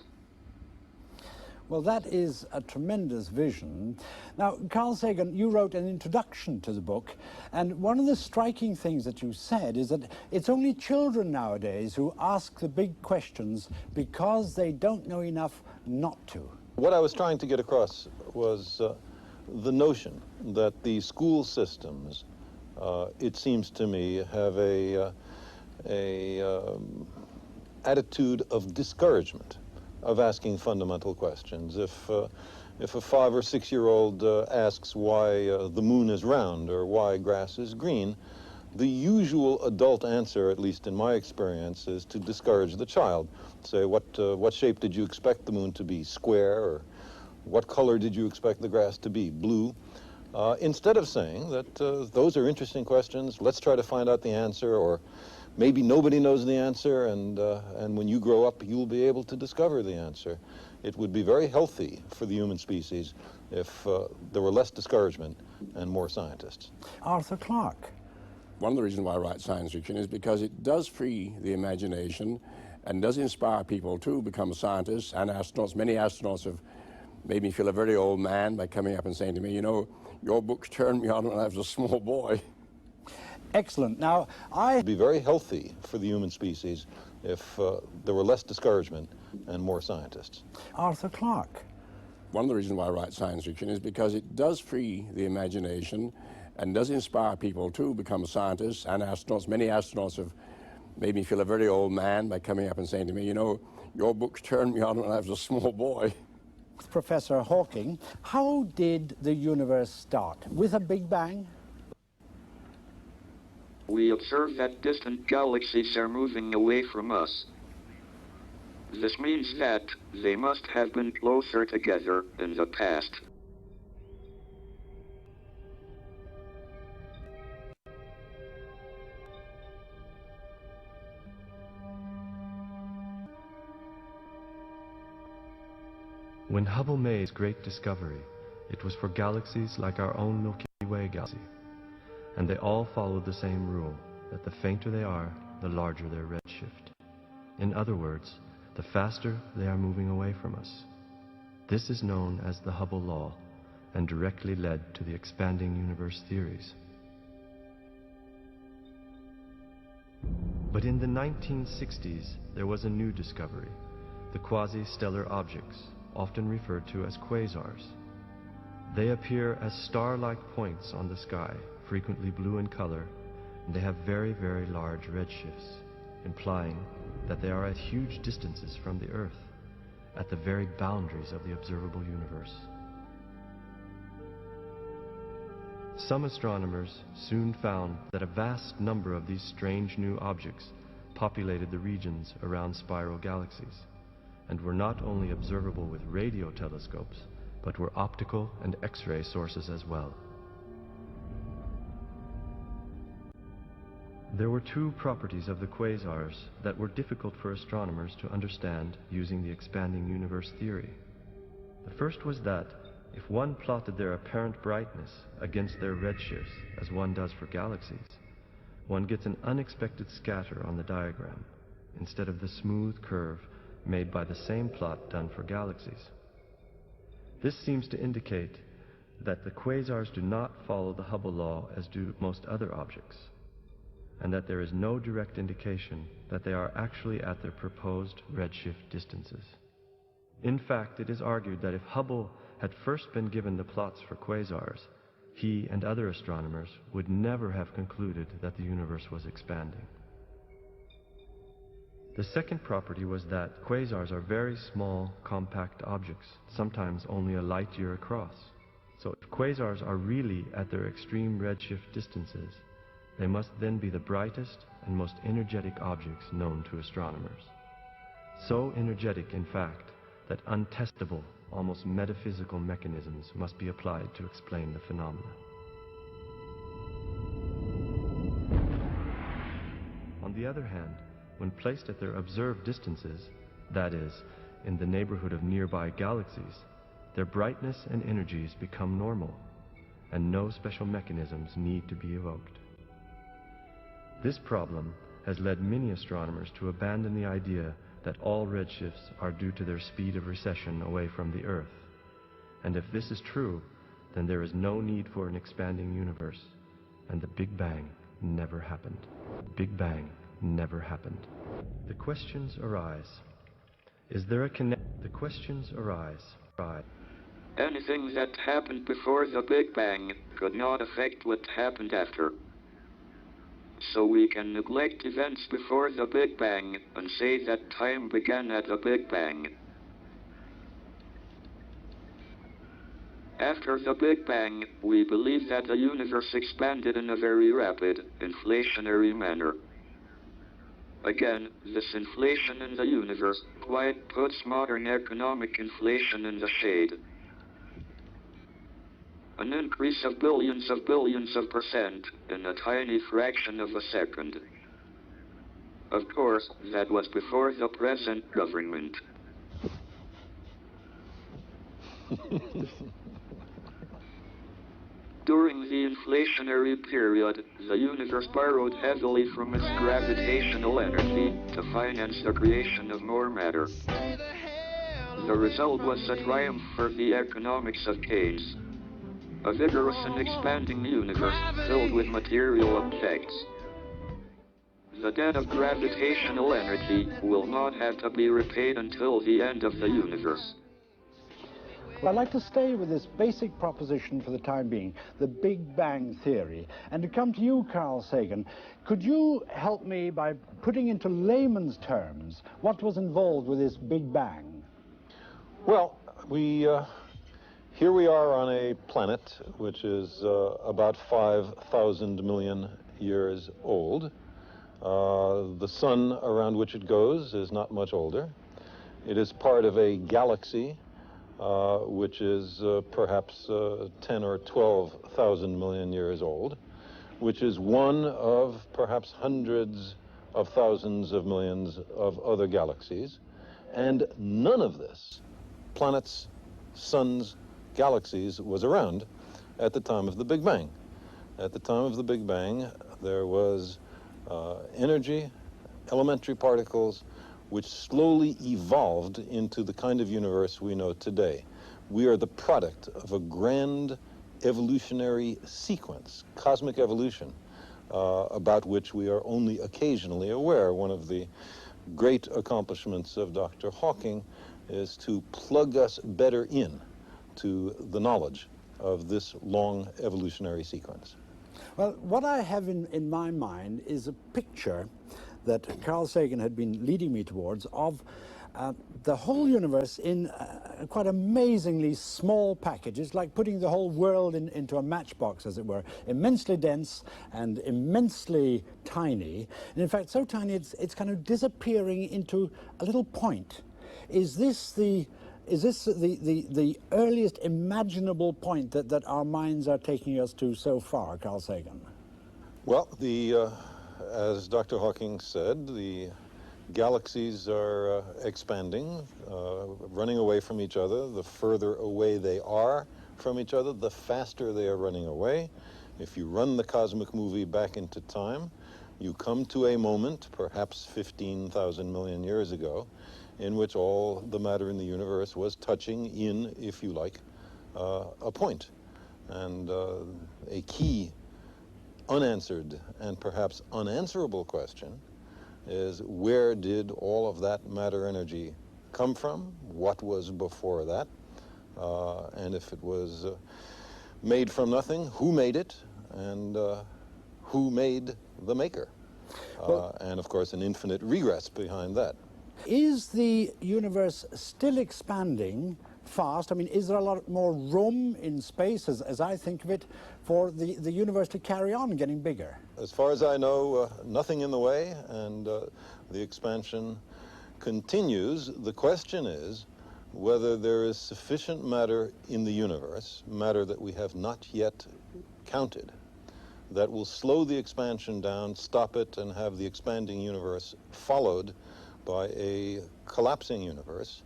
Well, that is a tremendous vision. Now, Carl Sagan, you wrote an introduction to the book, and one of the striking things that you said is that it's only children nowadays who ask the big questions because they don't know enough not to. What I was trying to get across was the notion that the school systems, it seems to me, have a attitude of discouragement of asking fundamental questions. If a 5 or 6 year old asks why the moon is round or why grass is green, the usual adult answer, at least in my experience, is to discourage the child. Say, what shape did you expect the moon to be? Square? Or what color did you expect the grass to be? Blue? Instead of saying that those are interesting questions, let's try to find out the answer, or maybe nobody knows the answer, and when you grow up, you'll be able to discover the answer. It would be very healthy for the human species if there were less discouragement and more scientists. Arthur Clarke. One of the reasons why I write science fiction is because it does free the imagination and does inspire people to become scientists and astronauts. Many astronauts have made me feel a very old man by coming up and saying to me, you know, your book turned me on when I was a small boy. Excellent. Now, It'd be very healthy for the human species if there were less discouragement and more scientists. Arthur Clarke. One of the reasons why I write science fiction is because it does free the imagination and does inspire people to become scientists and astronauts. Many astronauts have made me feel a very old man by coming up and saying to me, you know, your book turned me on when I was a small boy. Professor Hawking, how did the universe start? With a Big Bang? We observe that distant galaxies are moving away from us. This means that they must have been closer together in the past. When Hubble made his great discovery, it was for galaxies like our own Milky Way galaxy, and they all followed the same rule, that the fainter they are, the larger their redshift. In other words, the faster they are moving away from us. This is known as the Hubble law, and directly led to the expanding universe theories. But in the 1960s, there was a new discovery, the quasi-stellar objects, often referred to as quasars. They appear as star-like points on the sky, frequently blue in color, and they have very, very large redshifts, implying that they are at huge distances from the Earth, at the very boundaries of the observable universe. Some astronomers soon found that a vast number of these strange new objects populated the regions around spiral galaxies, and were not only observable with radio telescopes, but were optical and X-ray sources as well. There were two properties of the quasars that were difficult for astronomers to understand using the expanding universe theory. The first was that if one plotted their apparent brightness against their redshifts, as one does for galaxies, one gets an unexpected scatter on the diagram, instead of the smooth curve made by the same plot done for galaxies. This seems to indicate that the quasars do not follow the Hubble law as do most other objects, and that there is no direct indication that they are actually at their proposed redshift distances. In fact, it is argued that if Hubble had first been given the plots for quasars, he and other astronomers would never have concluded that the universe was expanding. The second property was that quasars are very small, compact objects, sometimes only a light year across. So if quasars are really at their extreme redshift distances, they must then be the brightest and most energetic objects known to astronomers. So energetic, in fact, that untestable, almost metaphysical mechanisms must be applied to explain the phenomena. On the other hand, when placed at their observed distances, that is, in the neighborhood of nearby galaxies, their brightness and energies become normal, and no special mechanisms need to be evoked. This problem has led many astronomers to abandon the idea that all redshifts are due to their speed of recession away from the Earth. And if this is true, then there is no need for an expanding universe, and the Big Bang never happened. Big Bang never happened. The questions arise. Is there a The questions arise. Anything that happened before the Big Bang could not affect what happened after. So we can neglect events before the Big Bang and say that time began at the Big Bang. After the Big Bang, we believe that the universe expanded in a very rapid, inflationary manner. Again, this inflation in the universe quite puts modern economic inflation in the shade. An increase of billions of percent in a tiny fraction of a second. Of course, that was before the present government. During the inflationary period, the universe borrowed heavily from its gravitational energy to finance the creation of more matter. The result was a triumph for the economics of Keynes. A vigorous and expanding universe filled with material objects. The debt of gravitational energy will not have to be repaid until the end of the universe. Well, I'd like to stay with this basic proposition for the time being, the Big Bang theory. And to come to you, Carl Sagan, could you help me by putting into layman's terms what was involved with this Big Bang? Well, here we are on a planet which is about 5,000 million years old. The sun around which it goes is not much older. It is part of a galaxy which is perhaps 10 or 12,000 million years old, which is one of perhaps hundreds of thousands of millions of other galaxies. And none of this, planets, suns, galaxies was around at the time of the Big Bang. At the time of the Big Bang, there was energy, elementary particles, which slowly evolved into the kind of universe we know today. We are the product of a grand evolutionary sequence, cosmic evolution, about which we are only occasionally aware. One of the great accomplishments of Dr. Hawking is to plug us better in to the knowledge of this long evolutionary sequence. Well, what I have in my mind is a picture that Carl Sagan had been leading me towards of the whole universe in quite amazingly small packages, like putting the whole world into a matchbox, as it were, immensely dense and immensely tiny. And in fact, so tiny it's kind of disappearing into a little point. Is this the earliest imaginable point that our minds are taking us to so far, Carl Sagan? Well, as Dr. Hawking said, the galaxies are expanding, running away from each other. The further away they are from each other, the faster they are running away. If you run the cosmic movie back into time, you come to a moment, perhaps 15,000 million years ago, in which all the matter in the universe was touching in, if you like, a point. And a key unanswered and perhaps unanswerable question is, where did all of that matter energy come from? What was before that? And if it was made from nothing, who made it? And who made the maker? And of course, an infinite regress behind that. Is the universe still expanding fast? I mean, is there a lot more room in space, as I think of it, for the universe to carry on getting bigger? As far as I know, nothing in the way, and the expansion continues. The question is whether there is sufficient matter in the universe, matter that we have not yet counted, that will slow the expansion down, stop it, and have the expanding universe followed by a collapsing universe,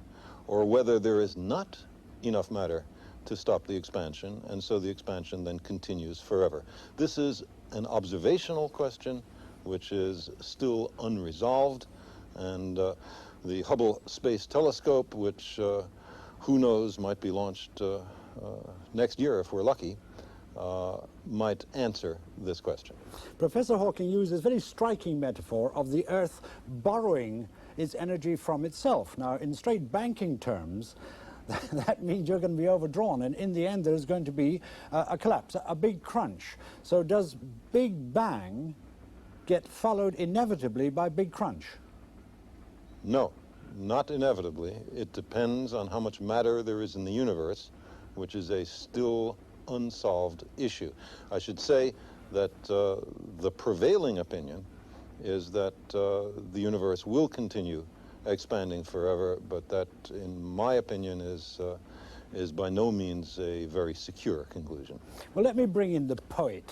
or whether there is not enough matter to stop the expansion, and so the expansion then continues forever. This is an observational question which is still unresolved, and the Hubble Space Telescope, which who knows might be launched next year if we're lucky, might answer this question. Professor Hawking uses a very striking metaphor of the Earth borrowing its energy from itself. Now, in straight banking terms, that means you're going to be overdrawn, and in the end there's going to be a collapse, a big crunch. So does Big Bang get followed inevitably by Big Crunch? No, not inevitably. It depends on how much matter there is in the universe, which is a still unsolved issue. I should say that the prevailing opinion is that the universe will continue expanding forever, but that, in my opinion, is by no means a very secure conclusion. Well, let me bring in the poet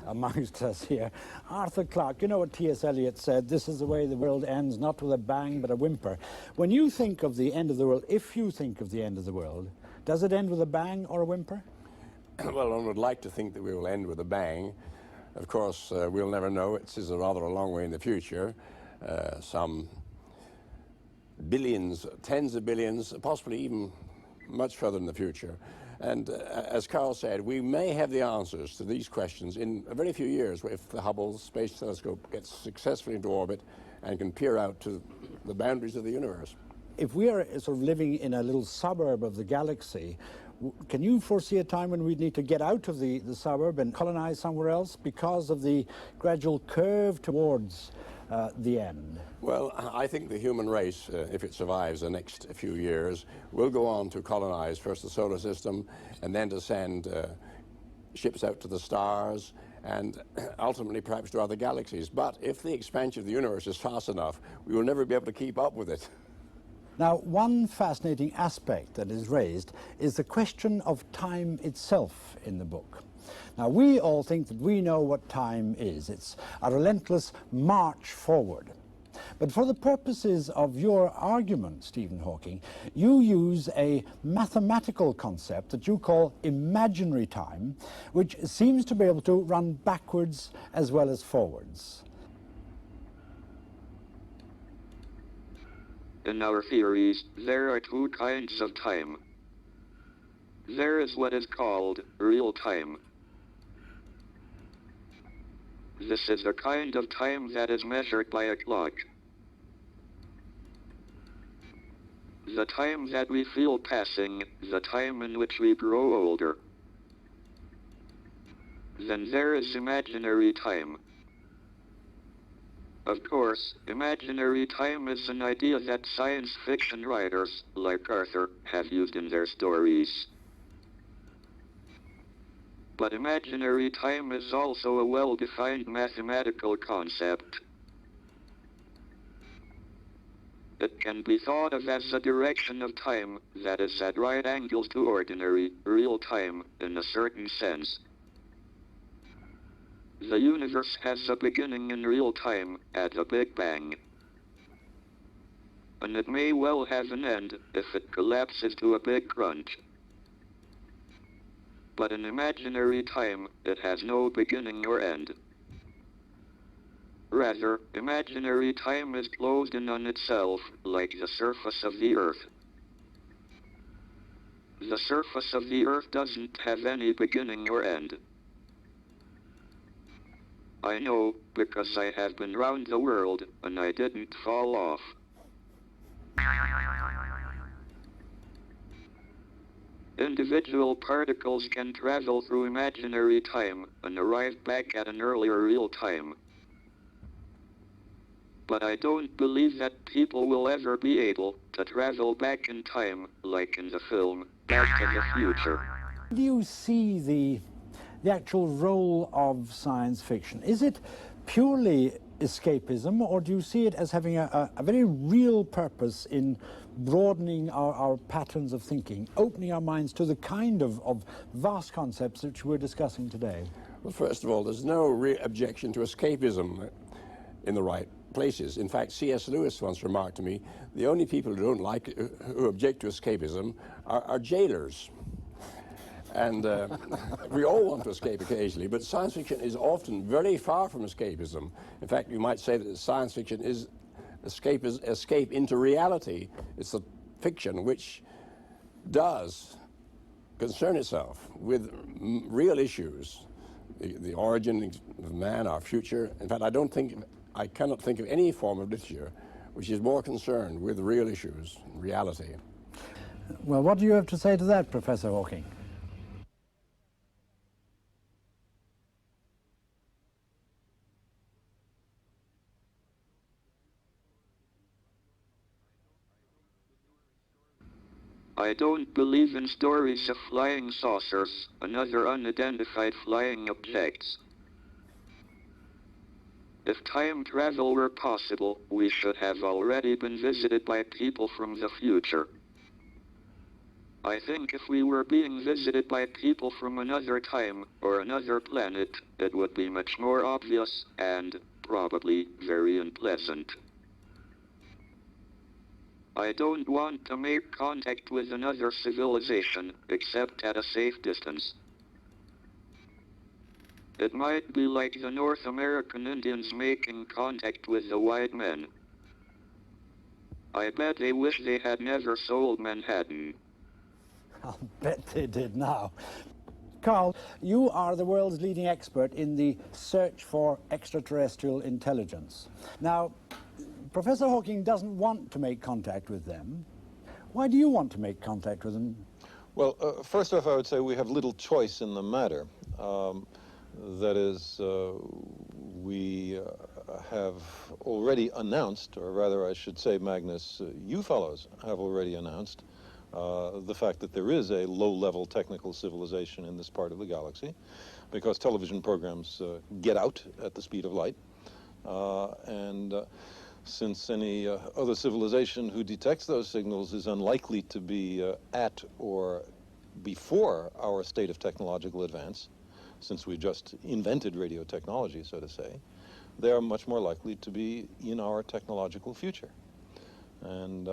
amongst us here. Arthur Clarke, you know what T.S. Eliot said, "This is the way the world ends, not with a bang, but a whimper." When you think of the end of the world, if you think of the end of the world, does it end with a bang or a whimper? Well, one would like to think that we will end with a bang. Of course, we'll never know. It is rather a long way in the future. Some billions, tens of billions, possibly even much further in the future. And as Carl said, we may have the answers to these questions in a very few years if the Hubble Space Telescope gets successfully into orbit and can peer out to the boundaries of the universe. If we are sort of living in a little suburb of the galaxy, can you foresee a time when we need to get out of the suburb and colonize somewhere else because of the gradual curve towards the end? Well, I think the human race, if it survives the next few years, will go on to colonize first the solar system and then to send ships out to the stars and ultimately perhaps to other galaxies. But if the expansion of the universe is fast enough, we will never be able to keep up with it. Now, one fascinating aspect that is raised is the question of time itself in the book. Now, we all think that we know what time is. It's a relentless march forward. But for the purposes of your argument, Stephen Hawking, you use a mathematical concept that you call imaginary time, which seems to be able to run backwards as well as forwards. In our theories, there are two kinds of time. There is what is called real time. This is a kind of time that is measured by a clock. The time that we feel passing, the time in which we grow older. Then there is imaginary time. Of course, imaginary time is an idea that science fiction writers, like Arthur, have used in their stories. But imaginary time is also a well-defined mathematical concept. It can be thought of as a direction of time that is at right angles to ordinary, real time, in a certain sense. The universe has a beginning in real time, at the Big Bang. And it may well have an end if it collapses to a big crunch. But in imaginary time, it has no beginning or end. Rather, imaginary time is closed in on itself, like the surface of the Earth. The surface of the Earth doesn't have any beginning or end. I know, because I have been round the world, and I didn't fall off. Individual particles can travel through imaginary time and arrive back at an earlier real time. But I don't believe that people will ever be able to travel back in time, like in the film Back to the Future. Do you see the actual role of science fiction? Is it purely escapism, or do you see it as having a very real purpose in broadening our patterns of thinking, opening our minds to the kind of vast concepts which we're discussing today? Well, first of all, there's no objection to escapism in the right places. In fact, C.S. Lewis once remarked to me, the only people who don't like, who object to escapism are jailers. And we all want to escape occasionally, but science fiction is often very far from escapism. In fact, you might say that science fiction is escape into reality. It's a fiction which does concern itself with real issues, the origin of man, our future. In fact, I cannot think of any form of literature which is more concerned with real issues, reality. Well, what do you have to say to that, Professor Hawking? I don't believe in stories of flying saucers and other unidentified flying objects. If time travel were possible, we should have already been visited by people from the future. I think if we were being visited by people from another time or another planet, it would be much more obvious and probably very unpleasant. I don't want to make contact with another civilization, except at a safe distance. It might be like the North American Indians making contact with the white men. I bet they wish they had never sold Manhattan. I'll bet they did now. Carl, you are the world's leading expert in the search for extraterrestrial intelligence. Now, Professor Hawking doesn't want to make contact with them. Why do you want to make contact with them? Well, first off, I would say we have little choice in the matter. That is, we have already announced, or rather I should say, Magnus, you fellows have already announced the fact that there is a low-level technical civilization in this part of the galaxy, because television programs get out at the speed of light. Since any other civilization who detects those signals is unlikely to be at or before our state of technological advance, since we just invented radio technology, so to say, they are much more likely to be in our technological future. And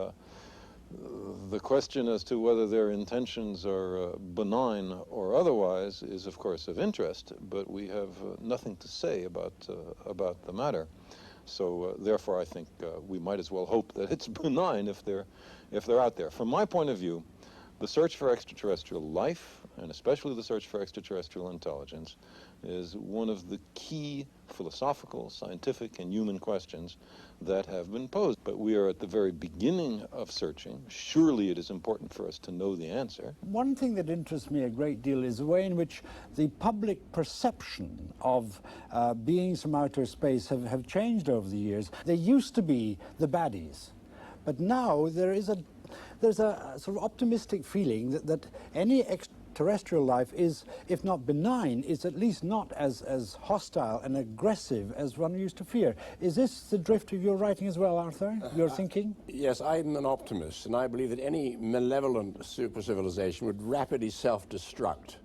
the question as to whether their intentions are benign or otherwise is, of course, of interest, but we have nothing to say about the matter. So therefore, I think we might as well hope that it's benign if they're out there. From my point of view, the search for extraterrestrial life, and especially the search for extraterrestrial intelligence, is one of the key philosophical, scientific, and human questions that have been posed. But we are at the very beginning of searching. Surely it is important for us to know the answer. One thing that interests me a great deal is the way in which the public perception of beings from outer space have changed over the years. They used to be the baddies, but now there's a sort of optimistic feeling that any extraterrestrial life is, if not benign, is at least not as hostile and aggressive as one used to fear. Is this the drift of your writing as well, Arthur? Your thinking? Yes, I'm an optimist, and I believe that any malevolent super-civilization would rapidly self-destruct,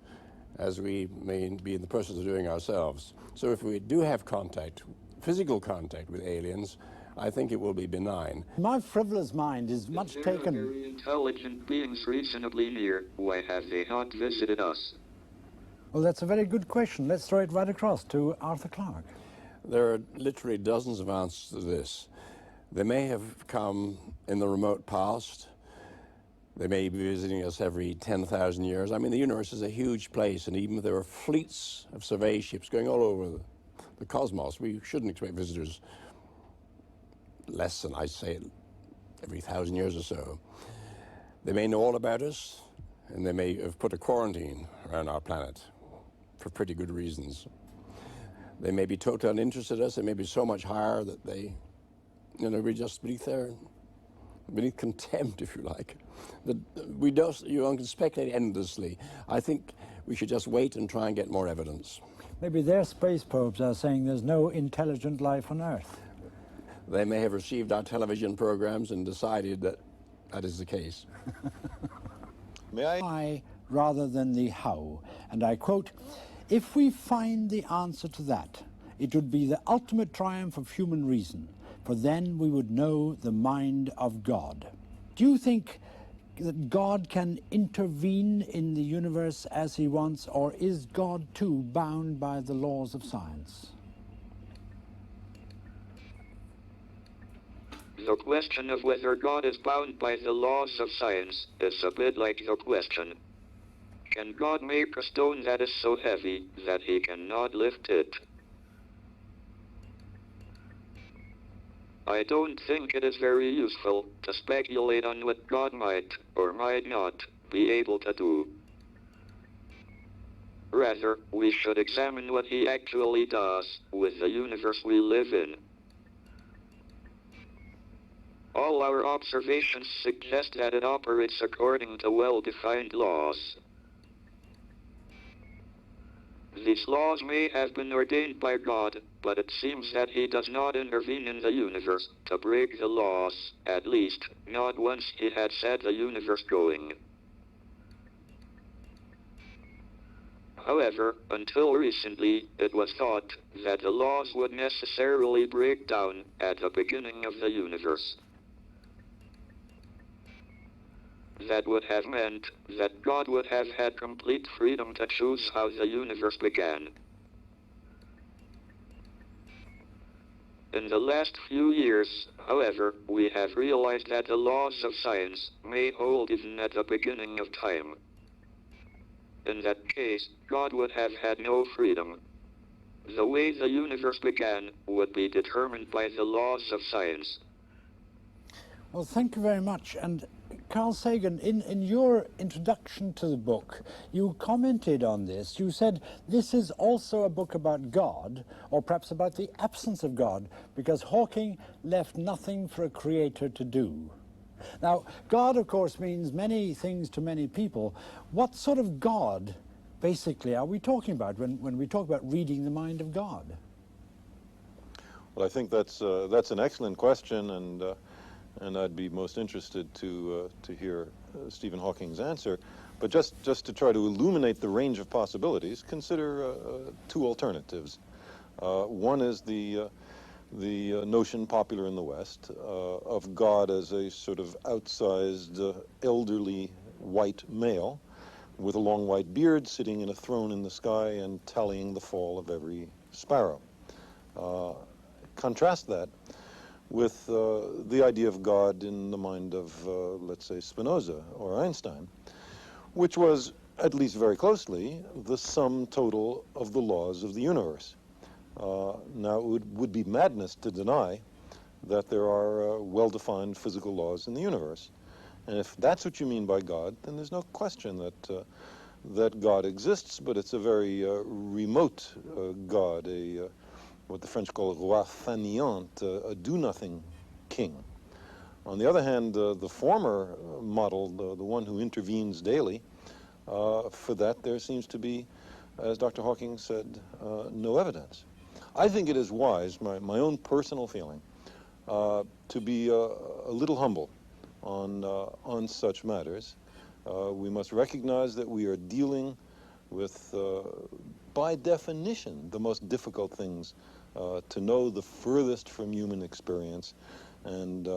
as we may be in the process of doing ourselves. So if we do have contact, physical contact with aliens, I think it will be benign. My frivolous mind is much taken. Very intelligent beings reasonably near. Why have they not visited us? Well, that's a very good question. Let's throw it right across to Arthur Clarke. There are literally dozens of answers to this. They may have come in the remote past. They may be visiting us every 10,000 years. I mean, the universe is a huge place, and even if there are fleets of survey ships going all over the cosmos, we shouldn't expect visitors less than, I'd say, every 1,000 years or so. They may know all about us, and they may have put a quarantine around our planet for pretty good reasons. They may be totally uninterested in us. They may be so much higher that they, we're just beneath contempt, if you like. You can speculate endlessly. I think we should just wait and try and get more evidence. Maybe their space probes are saying there's no intelligent life on Earth. They may have received our television programs and decided that that is the case. May I? Why rather than the how. And I quote, "If we find the answer to that, it would be the ultimate triumph of human reason, for then we would know the mind of God." Do you think that God can intervene in the universe as he wants, or is God too bound by the laws of science? The question of whether God is bound by the laws of science is a bit like the question, can God make a stone that is so heavy that he cannot lift it? I don't think it is very useful to speculate on what God might or might not be able to do. Rather, we should examine what he actually does with the universe we live in. All our observations suggest that it operates according to well-defined laws. These laws may have been ordained by God, but it seems that he does not intervene in the universe to break the laws, at least not once he had set the universe going. However, until recently, it was thought that the laws would necessarily break down at the beginning of the universe. That would have meant that God would have had complete freedom to choose how the universe began. In the last few years, however, we have realized that the laws of science may hold even at the beginning of time. In that case, God would have had no freedom. The way the universe began would be determined by the laws of science. Well, thank you very much. And Carl Sagan, in your introduction to the book, you commented on this. You said this is also a book about God, or perhaps about the absence of God, because Hawking left nothing for a creator to do. Now, God, of course, means many things to many people. What sort of God, basically, are we talking about when we talk about reading the mind of God? Well, I think that's an excellent question, and I'd be most interested to hear Stephen Hawking's answer. But just to try to illuminate the range of possibilities, consider two alternatives. One is the notion popular in the West of God as a sort of outsized, elderly white male with a long white beard sitting in a throne in the sky and tallying the fall of every sparrow. Contrast that with the idea of God in the mind of, let's say, Spinoza or Einstein, which was, at least very closely, the sum total of the laws of the universe. Now, it would be madness to deny that there are well-defined physical laws in the universe. And if that's what you mean by God, then there's no question that God exists, but it's a very remote God, what the French call roi fainéant, a do-nothing king. On the other hand, the former model, the one who intervenes daily, for that there seems to be, as Dr. Hawking said, no evidence. I think it is wise, my own personal feeling, to be a little humble on such matters. We must recognize that we are dealing with, by definition, the most difficult things to know, the furthest from human experience, and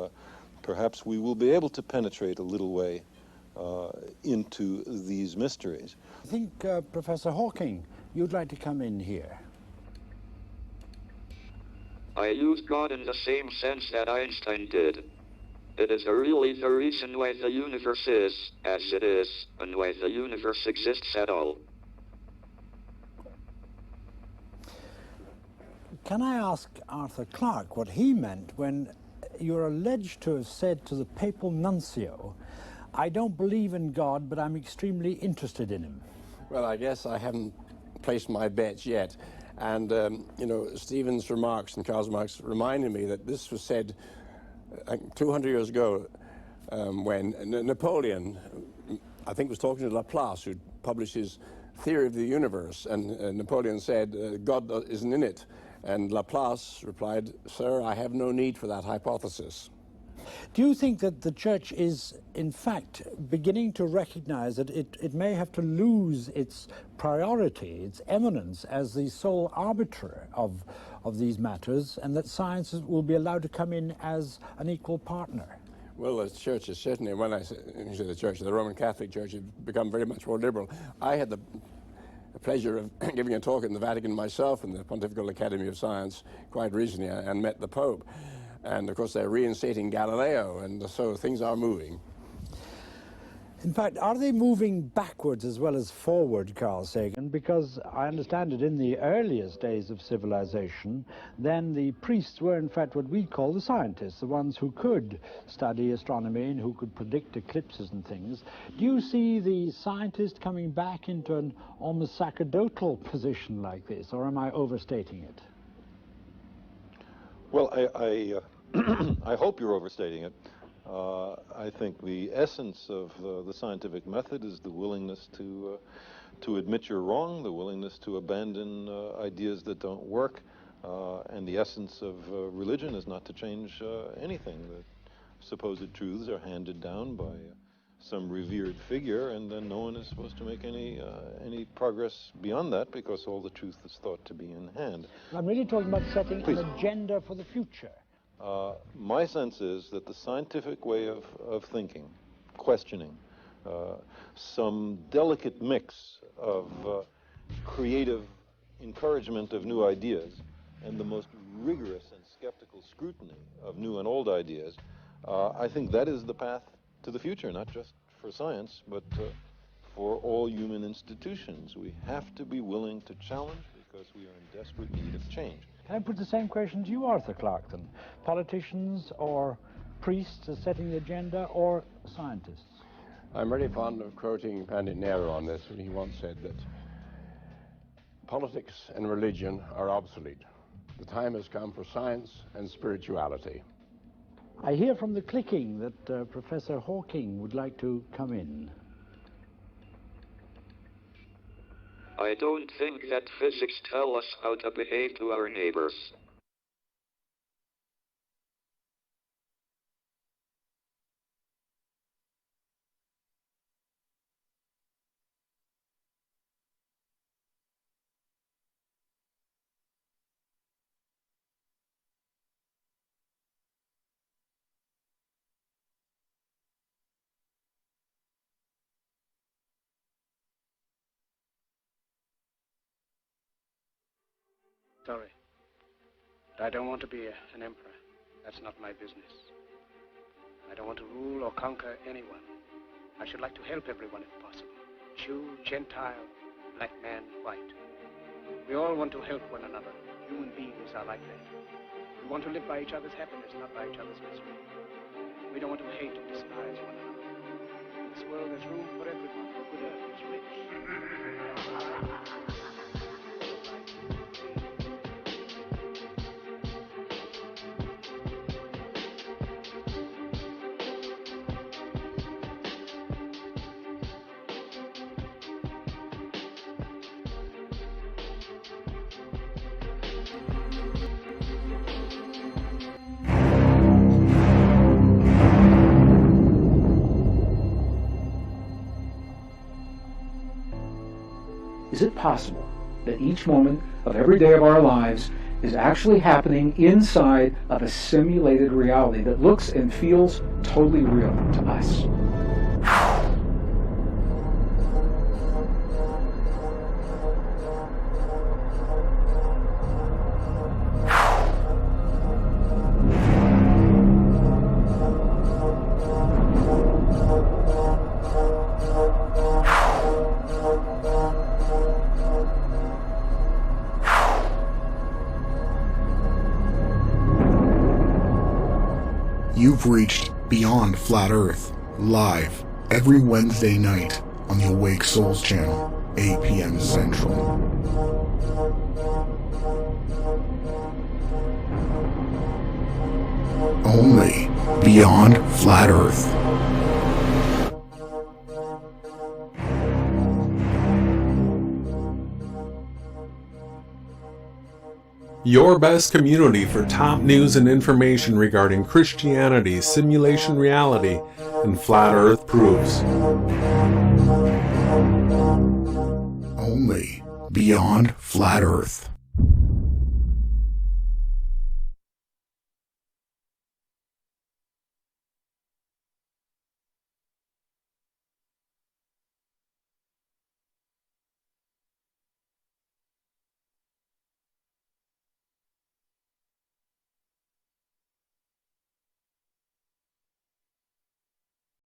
perhaps we will be able to penetrate a little way into these mysteries. I think, Professor Hawking, you'd like to come in here. I use God in the same sense that Einstein did. It is really the reason why the universe is as it is, and why the universe exists at all. Can I ask Arthur Clarke what he meant when you're alleged to have said to the papal nuncio, "I don't believe in God, but I'm extremely interested in him"? Well, I guess I haven't placed my bets yet. And, you know, Stephen's remarks and Karl Marx reminded me that this was said 200 years ago when Napoleon, I think, was talking to Laplace, who published his theory of the universe. And Napoleon said, God isn't in it. And Laplace replied, "Sir, I have no need for that hypothesis." Do you think that the Church is, in fact, beginning to recognize that it may have to lose its priority, its eminence as the sole arbiter of these matters, and that science will be allowed to come in as an equal partner? Well, the Church is certainly, when I say the Church, the Roman Catholic Church has become very much more liberal. I had the pleasure of giving a talk in the Vatican myself in the Pontifical Academy of Science quite recently and met the Pope. And of course they're reinstating Galileo, and so things are moving. In fact, are they moving backwards as well as forward, Carl Sagan? Because I understand it in the earliest days of civilization, then the priests were in fact what we call the scientists, the ones who could study astronomy and who could predict eclipses and things. Do you see the scientist coming back into an almost sacerdotal position like this, or am I overstating it? Well, I hope you're overstating it. I think the essence of the scientific method is the willingness to admit you're wrong, the willingness to abandon ideas that don't work, and the essence of religion is not to change anything. The supposed truths are handed down by some revered figure, and then no one is supposed to make any progress beyond that because all the truth is thought to be in hand. I'm really talking about setting an agenda for the future. My sense is that the scientific way of thinking, questioning, some delicate mix of creative encouragement of new ideas and the most rigorous and skeptical scrutiny of new and old ideas, I think that is the path to the future, not just for science, but for all human institutions. We have to be willing to challenge because we are in desperate need of change. Can I put the same question to you, Arthur Clarke, then? Politicians or priests as setting the agenda, or scientists? I'm very fond of quoting Pandit Nehru on this, and he once said that politics and religion are obsolete. The time has come for science and spirituality. I hear from the clicking that Professor Hawking would like to come in. I don't think that physics tell us how to behave to our neighbors. story. But I don't want to be an emperor. That's not my business. I don't want to rule or conquer anyone. I should like to help everyone if possible. Jew, Gentile, black man, white. We all want to help one another. Human beings are like that. We want to live by each other's happiness, not by each other's misery. We don't want to hate and despise one another. In this world, there's room for everyone. The good earth is rich. Is it possible that each moment of every day of our lives is actually happening inside of a simulated reality that looks and feels totally real to us? You've reached Beyond Flat Earth, live every Wednesday night on the Awake Souls channel, 8 p.m. Central. Only Beyond Flat Earth. Your best community for top news and information regarding Christianity, simulation reality, and flat earth proofs. Only Beyond Flat Earth.